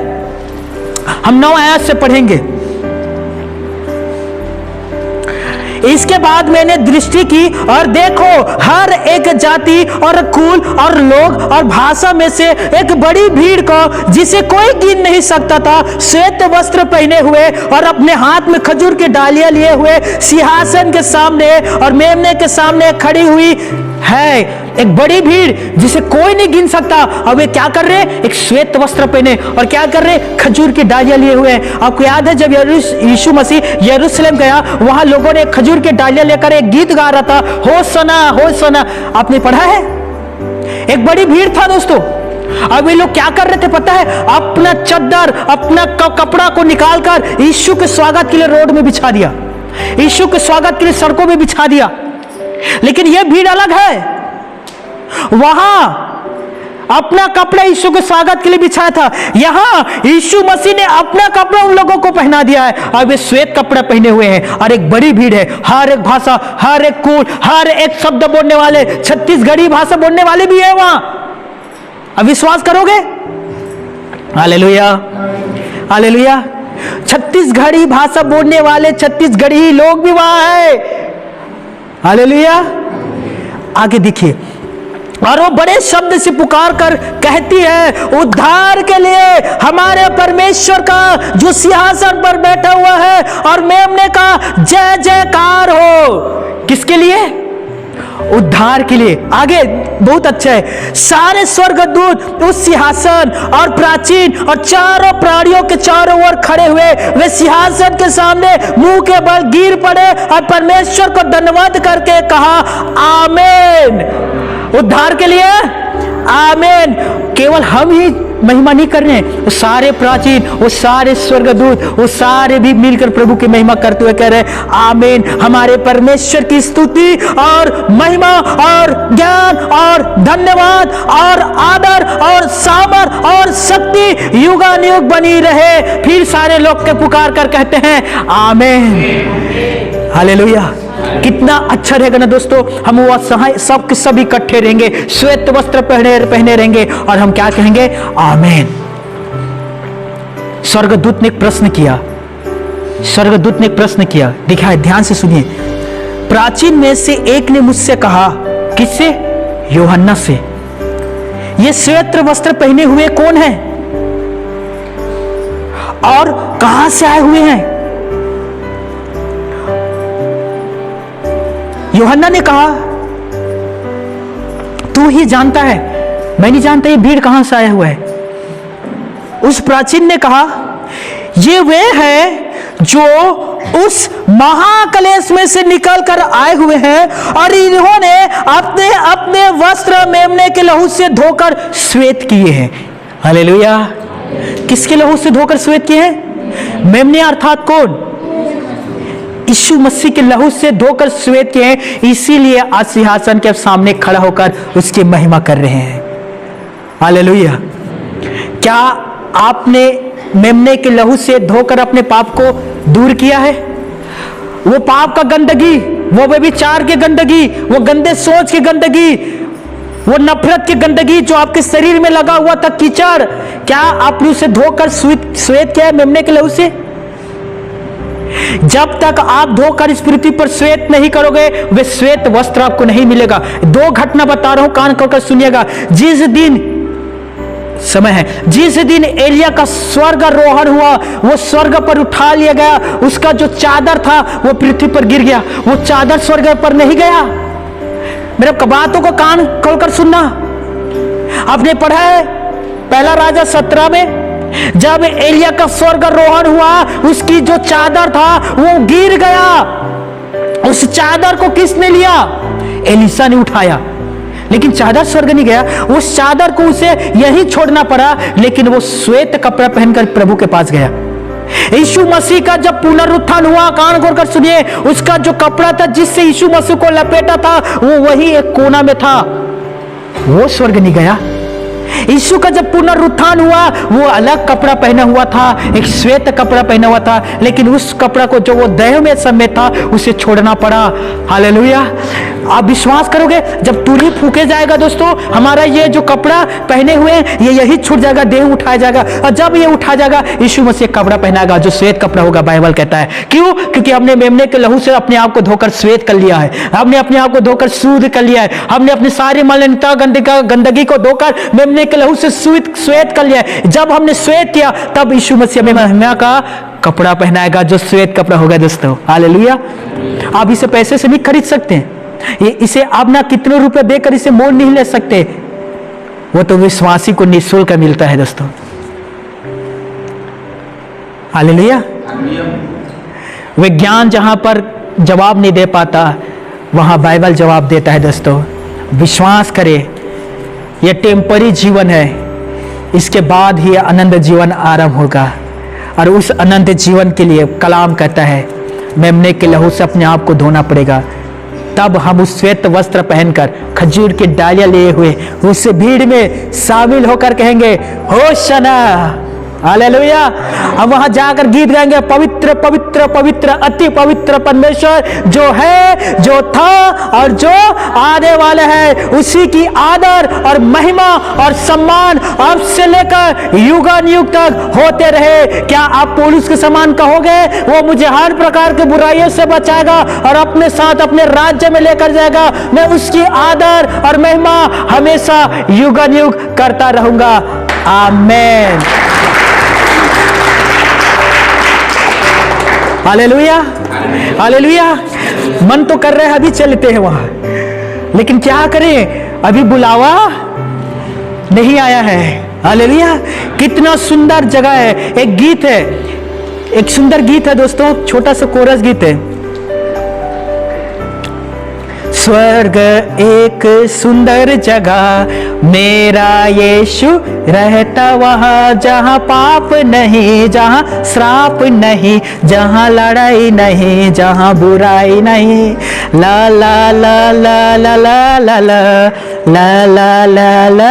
हम 9 आयत से पढ़ेंगे। इसके बाद मैंने दृष्टि की और देखो हर एक जाति और कुल और लोग और भाषा में से एक बड़ी भीड़ को, जिसे कोई गिन नहीं सकता था, श्वेत वस्त्र पहने हुए और अपने हाथ में खजूर की डालियां लिए हुए सिंहासन के सामने और मेमने के सामने खड़ी हुई है। एक बड़ी भीड़ जिसे कोई नहीं गिन सकता। अब वे क्या कर रहे हैं? एक श्वेत वस्त्र पहने और क्या कर रहे हैं? खजूर की डालियां लिए हुए हैं। आपको याद है जब यीशु मसीह यरूशलेम गया, वहां लोगों ने खजूर की डालियां लेकर एक गीत गा रहा था, होसना होसना। आपने पढ़ा है? एक बड़ी भीड़ था दोस्तों। अब वे लोग क्या कर रहे थे पता है? अपना चद्दर, अपना कपड़ा को निकालकर यीशु के स्वागत के लिए रोड में बिछा दिया, यीशु के स्वागत के लिए सड़कों में बिछा दिया। लेकिन यह भीड़ अलग है। वहां अपना कपड़ा यीशु के स्वागत के लिए बिछाया था, यहां यीशु मसीह ने अपना कपड़ा उन लोगों को पहना दिया है। अब वे श्वेत कपड़ा पहने हुए हैं और एक बड़ी भीड़ है। हर एक भाषा, हर एक कुल, हर एक शब्द बोलने वाले, छत्तीसगढ़ी भाषा बोलने वाले भी है वहां। अब विश्वास करोगे? Hallelujah, hallelujah. छत्तीसगढ़ी भाषा बोलने वाले छत्तीसगढ़ी लोग भी वहां है। हालेलुया। आगे देखिए, और वो बड़े शब्द से पुकार कर कहती है, उद्धार के लिए हमारे परमेश्वर का जो सिंहासन पर बैठा हुआ है और मेमने का जय जयकार हो। किसके लिए? उद्धार के लिए। आगे बहुत अच्छा है, सारे स्वर्गदूत उस सिंहासन और प्राचीन और चारों प्राणियों के चारों ओर खड़े हुए, वे सिंहासन के सामने मुंह के बल गिर पड़े और परमेश्वर को धन्यवाद करके कहा, आमीन। उद्धार के लिए आमीन। केवल हम ही महिमा नहीं कर रहे हैं, वो सारे प्राचीन, वो सारे स्वर्गदूत, वो सारे भी मिलकर प्रभु की महिमा करते हुए कह रहे हैं, आमीन। हमारे परमेश्वर की स्तुति और महिमा और ज्ञान और धन्यवाद और आदर और सामर और शक्ति युगानुयुग बनी रहे। फिर सारे लोग के पुकार कर कहते हैं, आमीन। हालेलुया। कितना अच्छा रहेगा ना दोस्तों, हम वो सब के सब इकट्ठे रहेंगे, श्वेत वस्त्र पहने रहेंगे और हम क्या कहेंगे? आमीन। स्वर्गदूत ने एक प्रश्न किया, स्वर्गदूत ने एक प्रश्न किया, देखा है, ध्यान से सुनिए। प्राचीन में से एक ने मुझसे कहा, किससे? यूहन्ना से, ये श्वेत वस्त्र पहने हुए कौन है और कहां से आए हुए हैं? यूहन्ना ने कहा, तू ही जानता है, मैं नहीं जानता ये भीड़ कहां से आया हुआ है। उस प्राचीन ने कहा, ये वे हैं जो उस महाक्लेश में से निकलकर आए हुए हैं और इन्होंने अपने अपने वस्त्र मेमने के लहू से धोकर श्वेत किए हैं। हालेलुया। किसके लहू से धोकर श्वेत किए हैं? मेमने अर्थात कौन? यीशु मसीह के लहू से धोकर श्वेत किए हैं। इसीलिए आज सिंहासन के सामने खड़ा होकर उसकी महिमा कर रहे हैं। हालेलुया। क्या आपने मेमने के लहू से धोकर अपने पाप को दूर किया है? वो पाप का गंदगी, वो व्यभिचार की गंदगी, वो गंदे सोच की गंदगी, वो नफरत की गंदगी जो आपके शरीर में लगा हुआ था, कीचड़, क्या आपने उसे धोकर श्वेत किया है मेमने के लहू से? जब तक आप धोकर इस पृथ्वी पर श्वेत नहीं करोगे, वे श्वेत वस्त्र आपको नहीं मिलेगा। दो घटना बता रहा हूं, कान खोलकर सुनिएगा। जिस दिन समय है, जिस दिन एलिया का स्वर्ग आरोहण हुआ, वो स्वर्ग पर उठा लिया गया, उसका जो चादर था वो पृथ्वी पर गिर गया। वो चादर स्वर्ग पर नहीं गया। मेरे बातों को कान खोलकर सुनना। आपने पढ़ा है पहला राजा 17 में, जब एलिया का स्वर्ग आरोहण हुआ, उसकी जो चादर था वो गिर गया। उस चादर को किसने लिया? एलीशा ने उठाया, लेकिन चादर स्वर्ग नहीं गया। उस चादर को उसे यही छोड़ना पड़ा, लेकिन वो श्वेत कपड़ा पहनकर प्रभु के पास गया। यीशु मसीह का जब पुनरुत्थान हुआ, कान खोलकर सुनिए, उसका जो कपड़ा था जिससे यीशु मसीह को लपेटा था, वो वही एक कोना में था, वो स्वर्ग नहीं गया। यीशु का जब पुनरुत्थान हुआ, वो अलग कपड़ा पहना हुआ था, एक श्वेत कपड़ा पहना हुआ था, लेकिन उस कपड़ा को जो वो देह में समेत था, उसे छोड़ना पड़ा। हालेलुया। आप विश्वास करोगे, जब तुरही फूके जाएगा दोस्तों, हमारा ये जो कपड़ा पहने हुए ये यही छूट जाएगा, देह उठाया जाएगा, और जब ये उठा जाएगा, यीशु मसीह कपड़ा पहनाएगा जो श्वेत कपड़ा होगा, बाइबल कहता है। क्यों? क्योंकि हमने मेमने के लहू से अपने आप को धोकर श्वेत कर लिया है, हमने अपने आप को धोकर शुद्ध कर लिया है, हमने अपनी सारी मलिनता गंदगी को धोकर मेमने के लहू से श्वेत कर लिया है। जब हमने श्वेत किया, तब यीशु मसीह हमें महिमा का कपड़ा पहनाएगा जो श्वेत कपड़ा होगा दोस्तों। हालेलुया। आप इसे पैसे से नहीं खरीद सकते, इसे आप ना कितने रुपए देकर इसे मोल नहीं ले सकते, वो तो विश्वासी को निःशुल्क मिलता है दोस्तों। हालेलुया। विज्ञान जहां पर जवाब नहीं दे पाता, वहां बाइबल जवाब देता है दोस्तों। विश्वास करें, यह टेम्परी जीवन है, इसके बाद ही अनंत जीवन आरंभ होगा। और उस अनंत जीवन के लिए कलाम कहता है, मेमने के लहू से अपने आप को धोना पड़ेगा, तब हम उस श्वेत वस्त्र पहनकर खजूर की डालियां लिए हुए उस भीड़ में शामिल होकर कहेंगे, होशाना। हालेलुया। हम वहां जाकर गीत गाएंगे, पवित्र पवित्र पवित्र अति पवित्र परमेश्वर, जो है, जो था और जो आने वाला है, उसी की आदर और महिमा और सम्मान अब से लेकर युगानुयुग तक होते रहे। क्या आप पौलुस के समान कहोगे, वो मुझे हर प्रकार के बुराइयों से बचाएगा और अपने साथ अपने राज्य में लेकर जाएगा, मैं उसकी आदर और महिमा हमेशा युगानुयुग करता रहूंगा। आमीन। हालेलुया। हालेलुया। मन तो कर रहे हैं अभी चलते हैं वहां, लेकिन क्या करें, अभी बुलावा नहीं आया है। हालेलुया। कितना सुंदर जगह है। एक गीत है, एक सुंदर गीत है दोस्तों, छोटा सा कोरस गीत है। स्वर्ग एक सुंदर जगह, मेरा यीशु रहता वहाँ, जहाँ पाप नहीं, जहाँ श्राप नहीं, जहाँ लड़ाई नहीं, जहाँ बुराई नहीं। ला ला ला ला ला ला ला ला ला ला ला ला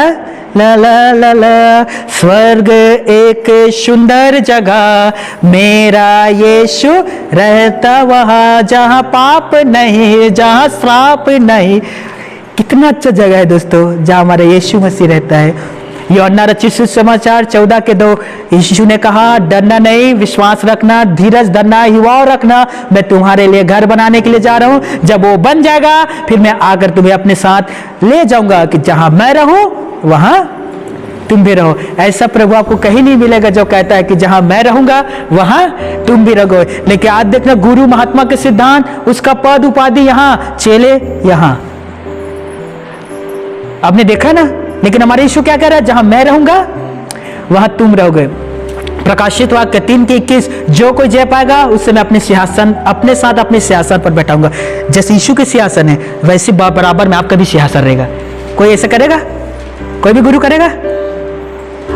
ला ला ला ला। स्वर्ग एक सुंदर जगह, मेरा यीशु रहता वहाँ, जहाँ पाप नहीं, जहाँ श्राप नहीं। कितना अच्छा जगह है दोस्तों, जहाँ हमारा यीशु मसीह रहता है। यूहन्ना रचित सुसमाचार 14:2, यीशु ने कहा, डरना नहीं, विश्वास रखना, धीरज धरना, युवाओं रखना, मैं तुम्हारे लिए घर बनाने के लिए जा रहा हूँ। जब वो बन जाएगा, फिर मैं आकर तुम्हें अपने साथ ले जाऊंगा, कि जहां मैं रहूं वहां तुम भी रहो। ऐसा प्रभु आपको कहीं नहीं मिलेगा जो कहता है कि जहां मैं रहूंगा वहां तुम भी रहो। लेकिन आज देखना, गुरु महात्मा के सिद्धांत, उसका पद उपाधि यहाँ, चेले यहाँ, आपने देखा ना। लेकिन हमारे यीशु क्या कह रहा है, जहां मैं रहूंगा वहां तुम रहोगे। प्रकाशित वाक्य 3:21, जो कोई जय पाएगा उससे मैं अपने सिंहासन, अपने साथ अपने सिंहासन पर बैठाऊंगा। जैसे यीशु के सिंहासन है, वैसे बराबर में आपका भी सिंहासन रहेगा। कोई ऐसा करेगा? कोई भी गुरु करेगा?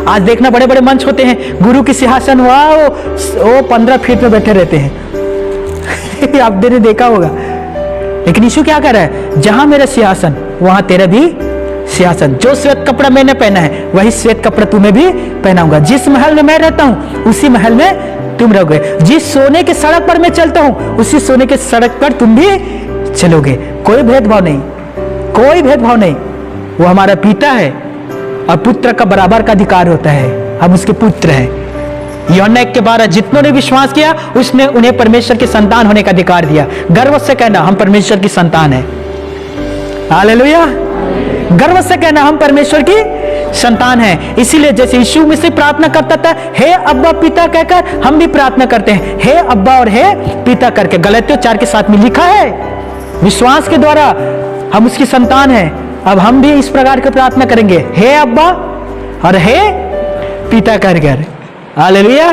आज देखना, बड़े बड़े मंच होते हैं, गुरु की सिंहासन, वो 15 फीट में बैठे रहते हैं आपने देखा होगा। लेकिन यीशु क्या कह रहा है, जहां मेरा सिंहासन वहां तेरा भी सिंहासन। जो श्वेत कपड़ा मैंने पहना है, वही श्वेत कपड़ा तुम्हें भी पहनाऊंगा। जिस महल में मैं रहता हूं, उसी महल में तुम रहोगे। जिस सोने के सड़क पर मैं चलता हूं, उसी सोने के सड़क पर तुम भी चलोगे। कोई भेदभाव नहीं, कोई भेदभाव नहीं। वो हमारा पिता है और पुत्र का बराबर का अधिकार होता है, हम उसके पुत्र हैं। यूहन्ना 1:12 जितनों ने विश्वास किया उसने उन्हें परमेश्वर की संतान होने का अधिकार दिया। गर्व से कहना हम परमेश्वर की संतान है। हालेलुया। गर्व से कहना हम परमेश्वर की संतान है। इसीलिए जैसे यीशु मसीह प्रार्थना करता था हे अब्बा पिता कहकर, हम भी प्रार्थना करते हैं हे अब्बा और हे पिता करके। गलातियों 4:7 में लिखा है विश्वास के द्वारा हम उसकी संतान हैं। अब हम भी इस प्रकार की प्रार्थना करेंगे हे अब्बा और हे पिता कर। हालेलुया।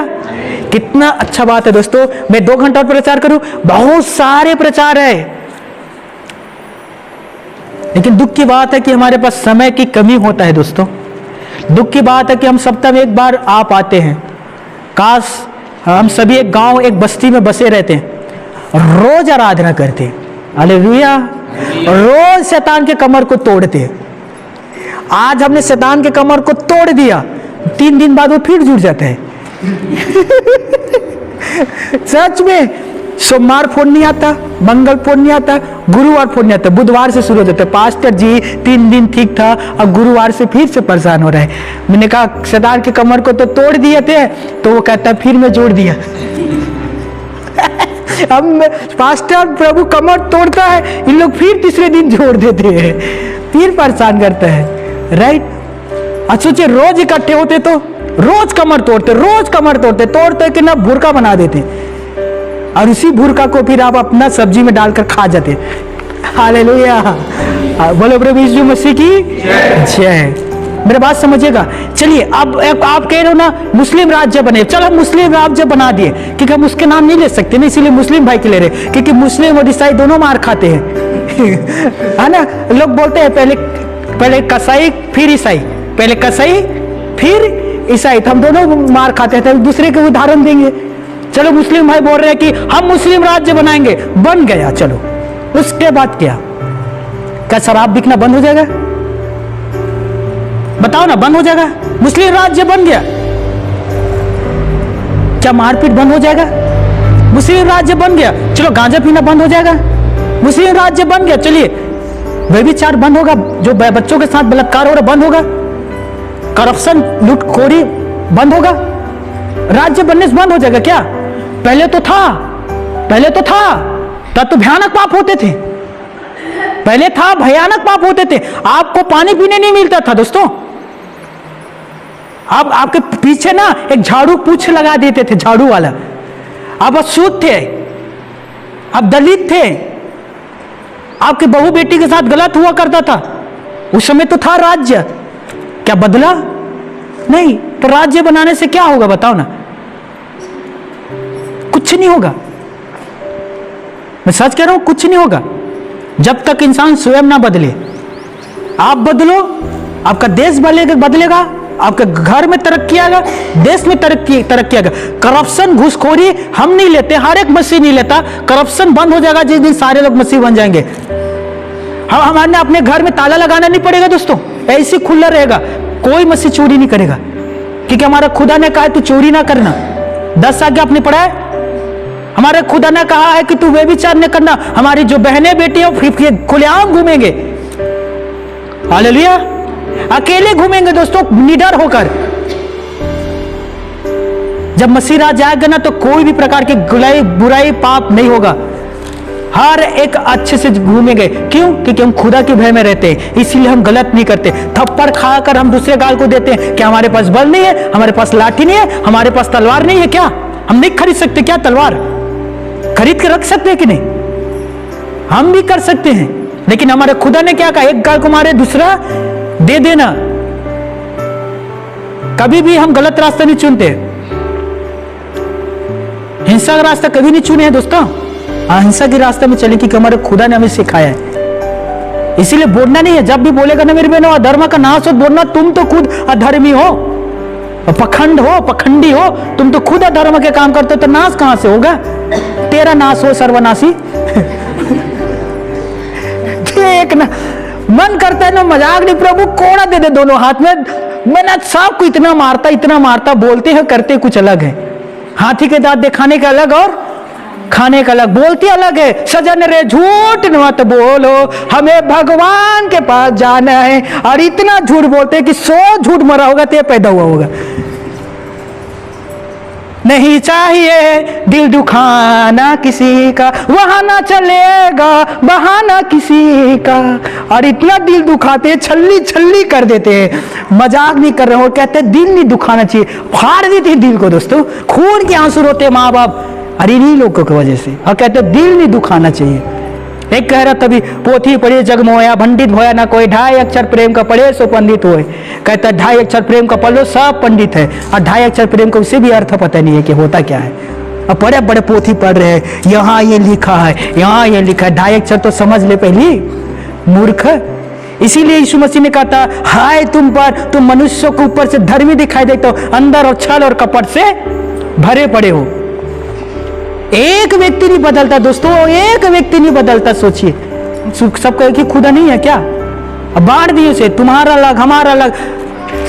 कितना अच्छा बात है दोस्तों। मैं 2 घंटा और प्रचार करूं, बहुत सारे प्रचार है, लेकिन दुख की बात है कि हमारे पास समय की कमी होता है दोस्तों। दुख की बात है कि हम सप्ताह में एक बार आ पाते हैं। काश हम सभी एक गांव एक बस्ती में बसे रहते हैं, रोज आराधना करते हैं। हालेलुया। रोज शैतान के कमर को तोड़ते हैं। आज हमने शैतान के कमर को तोड़ दिया, 3 दिन बाद वो फिर जुड़ जाता है। सच में सोमवार फोन नहीं आता, मंगल फोन नहीं आता, गुरुवार फोन नहीं आता, बुधवार से शुरू हो जाता है पास्टर जी 3 दिन ठीक था, अब गुरुवार से फिर से परेशान हो रहा है। मैंने कहा शैतान के कमर को तो तोड़ दिए थे, तो वो कहता फिर मैं जोड़ दिया। अब पास्टर प्रभु कमर तोड़ता है, इन लोग फिर तीसरे दिन जोड़ देते हैं, फिर परेशान करता है। राइट। आज सोचिए रोज इकट्ठे होते तो रोज कमर तोड़ते कि ना भुरका बना देते, और उसी भुरका को फिर आप अपना सब्जी में डालकर खा जाते। हालेलुया। बोलो प्रभु यीशु मसीह की जय। मेरी बात समझिएगा। चलिए अब आप कह रहे हो ना मुस्लिम राज्य बने, चलो हम मुस्लिम राज्य बना दिए, क्योंकि हम उसके नाम नहीं ले सकते ना, इसीलिए मुस्लिम भाई के ले रहे, क्योंकि मुस्लिम और ईसाई दोनों मार खाते हैं। है ना। लोग बोलते हैं पहले कसाई फिर ईसाई, पहले कसाई फिर ईसाई, तो हम दोनों मार खाते हैं। तो दूसरे के उदाहरण देंगे। चलो मुस्लिम भाई बोल रहे हैं कि हम मुस्लिम राज्य बनाएंगे, बन गया, चलो उसके बाद क्या शराब बिकना बंद हो जाएगा? बताओ ना, बंद हो जाएगा? मुस्लिम राज्य बन गया, क्या मारपीट बंद हो जाएगा? मुस्लिम राज्य बन गया, चलो गांजा पीना बंद हो जाएगा? मुस्लिम राज्य बन गया, चलिए व्यभिचार बंद होगा, जो बच्चों के साथ बलात्कार हो रहा बंद होगा, करप्शन लूटखोरी बंद होगा, राज्य बनने से बंद हो जाएगा क्या? पहले तो था, तब तो भयानक पाप होते थे, पहले था भयानक पाप होते थे, आपको पानी पीने नहीं मिलता था दोस्तों। अब आपके पीछे ना एक झाड़ू पूछ लगा देते थे, झाड़ू वाला। आप अशुद्ध थे, आप दलित थे, आपके बहू बेटी के साथ गलत हुआ करता था, उस समय तो था राज्य। क्या बदला? नहीं। तो राज्य बनाने से क्या होगा बताओ ना? कुछ नहीं होगा। मैं सच कह रहा हूं, कुछ नहीं होगा जब तक इंसान स्वयं ना बदले। आप बदलो, आपका देश बदलेगा, आपके घर में तरक्की आएगा, देश में तरक्की आएगा। करप्शन घूसखोरी हम नहीं लेते, हर एक मसीह नहीं लेता। करप्शन बंद हो जाएगा जिस दिन सारे लोग मसीह बन जाएंगे। हमारे अपने घर में ताला लगाना नहीं पड़ेगा दोस्तों, ऐसे खुला रहेगा, कोई मसीह चोरी नहीं करेगा, क्योंकि हमारा खुदा ने कहा है तू चोरी ना करना। 10 आज्ञा आपने पढ़ा है? हमारे खुदा ने कहा है कि तू व्यभिचार न करना। हमारी जो बहनें बेटियां खुलेआम घूमेंगे, हालेलुया, अकेले घूमेंगे दोस्तों, निडर होकर। जब मसीह राज आएगा ना तो कोई भी प्रकार की बुराई पाप नहीं होगा, हर एक अच्छे से घूमेंगे। क्यों? क्योंकि हम खुदा के भय में रहते हैं, इसीलिए हम गलत नहीं करते। थप्पड़ खाकर हम दूसरे गाल को देते हैं। क्या हमारे पास बल नहीं है? हमारे पास लाठी नहीं है? हमारे पास तलवार नहीं है? क्या हम नहीं खरीद सकते? क्या तलवार खरीद के रख सकते हैं कि नहीं? हम भी कर सकते हैं, लेकिन हमारे खुदा ने क्या कहा? एक गाल को मारे दूसरा दे देना। कभी भी हम गलत रास्ता नहीं चुनते, हिंसा का रास्ता कभी नहीं चुने हैं दोस्तों। अहिंसा के रास्ते में चले, क्योंकि हमारे खुदा ने हमें सिखाया है। इसीलिए बोलना नहीं है, जब भी बोलेगा ना मेरे बहनों अधर्म का नाश हो, बोलना तुम तो खुद अधर्मी हो, पखंड हो, पखंडी हो, तुम तो खुद अधर्म के काम करते हो, तो नाश कहां से होगा? तेरा नाश हो सर्वनाशी। एक ना मन करता है ना मजाक नहीं, प्रभु कोड़ा दे दे दोनों हाथ में। मैंने सबको इतना मारता, बोलते हैं करते कुछ अलग है। हाथी के दांत दिखाने का अलग और खाने का अलग, बोलती अलग है। सजन रे झूठ मत बोलो, हमें भगवान के पास जाना है। और इतना झूठ बोलते हैं कि 100 झूठ मरा होगा तो ये पैदा हुआ होगा। नहीं चाहिए दिल दुखाना किसी का, वहां ना चलेगा बहाना किसी का। और इतना दिल दुखाते हैं, छल्ली छल्ली कर देते हैं, मजाक नहीं कर रहे हो, कहते हैं दिल नहीं दुखाना चाहिए। फाड़ देते हैं दिल को दोस्तों, खून के आंसू रोते हैं माँ बाप और इन्हीं लोगों की वजह से, और कहते हैं दिल नहीं दुखाना चाहिए। एक कह रहा तभी पोथी पढ़े जग मोया, पंडित होया ना कोई, 2.5 अक्षर प्रेम का पढ़े सो पंडित होए। कहता 2.5 अक्षर प्रेम का पढ़ लो सब पंडित है, और 2.5 अक्षर प्रेम का उसे भी अर्थ पता नहीं है कि होता क्या है। अब बड़े बड़े पोथी पढ़ रहे हैं, यहाँ ये लिखा है, यहाँ ये लिखा है, 2.5 अक्षर तो समझ ले पहली मूर्ख। इसीलिए यीशु मसीह ने कहा था, हाय तुम पर, तुम मनुष्यों को ऊपर से धर्मी दिखाई देते हो, अंदर और छल और कपट से भरे पड़े हो। एक व्यक्ति नहीं बदलता दोस्तों, एक व्यक्ति नहीं बदलता। सोचिए सबका एक ही खुदा नहीं है क्या? अब बांट दिए उसे, तुम्हारा अलग हमारा अलग।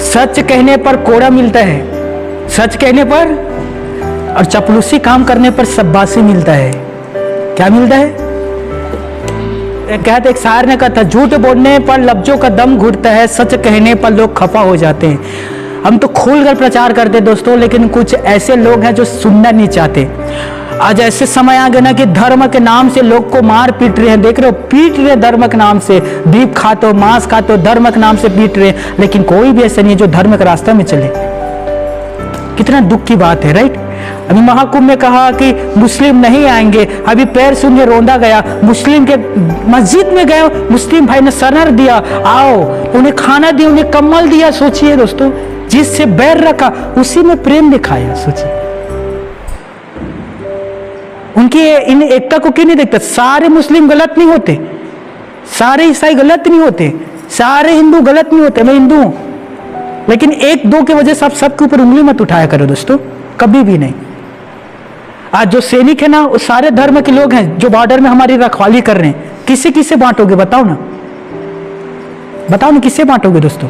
सच कहने पर कोड़ा मिलता है, सच कहने पर, और चपलूसी काम करने पर शाबाशी मिलता है। क्या मिलता है? कहते एक शायर ने कहा था, झूठ बोलने पर लफ्जों का दम घुटता है, सच कहने पर लोग खफा हो जाते हैं। हम तो खोलकर प्रचार करते हैं दोस्तों, लेकिन कुछ ऐसे लोग हैं जो सुनना नहीं चाहते। आज ऐसे समय आ गए ना कि धर्म के नाम से लोग को मार पीट रहे हैं, देख रहे हो, पीट रहे धर्म के नाम से। दीप खाते हो, मांस खाते हो, धर्म के नाम से पीट रहे हैं, लेकिन कोई भी ऐसा नहीं है जो धर्म के रास्ते में चले। कितना दुख की बात है, राइट? अभी महाकुंभ में कहा कि मुस्लिम नहीं आएंगे, अभी पैर से उन्हें रोंदा गया, मुस्लिम के मस्जिद में गए, मुस्लिम भाई ने सनर दिया, आओ, उन्हें खाना दिया, उन्हें कम्बल दिया। सोचिए दोस्तों, जिससे बैर रखा उसी में प्रेम दिखाया। सोचिए उनकी इन एकता को क्यों नहीं देखता? सारे मुस्लिम गलत नहीं होते, सारे ईसाई गलत नहीं होते, सारे हिंदू गलत नहीं होते। मैं हिंदू हूं, लेकिन एक दो की वजह से आप सबके ऊपर उंगली मत उठाया करो दोस्तों, कभी भी नहीं। आज जो सैनिक है ना, वो सारे धर्म के लोग हैं जो बॉर्डर में हमारी रखवाली कर रहे हैं। किसे किसे बांटोगे बताओ ना, बताओ ना, किससे बांटोगे दोस्तों?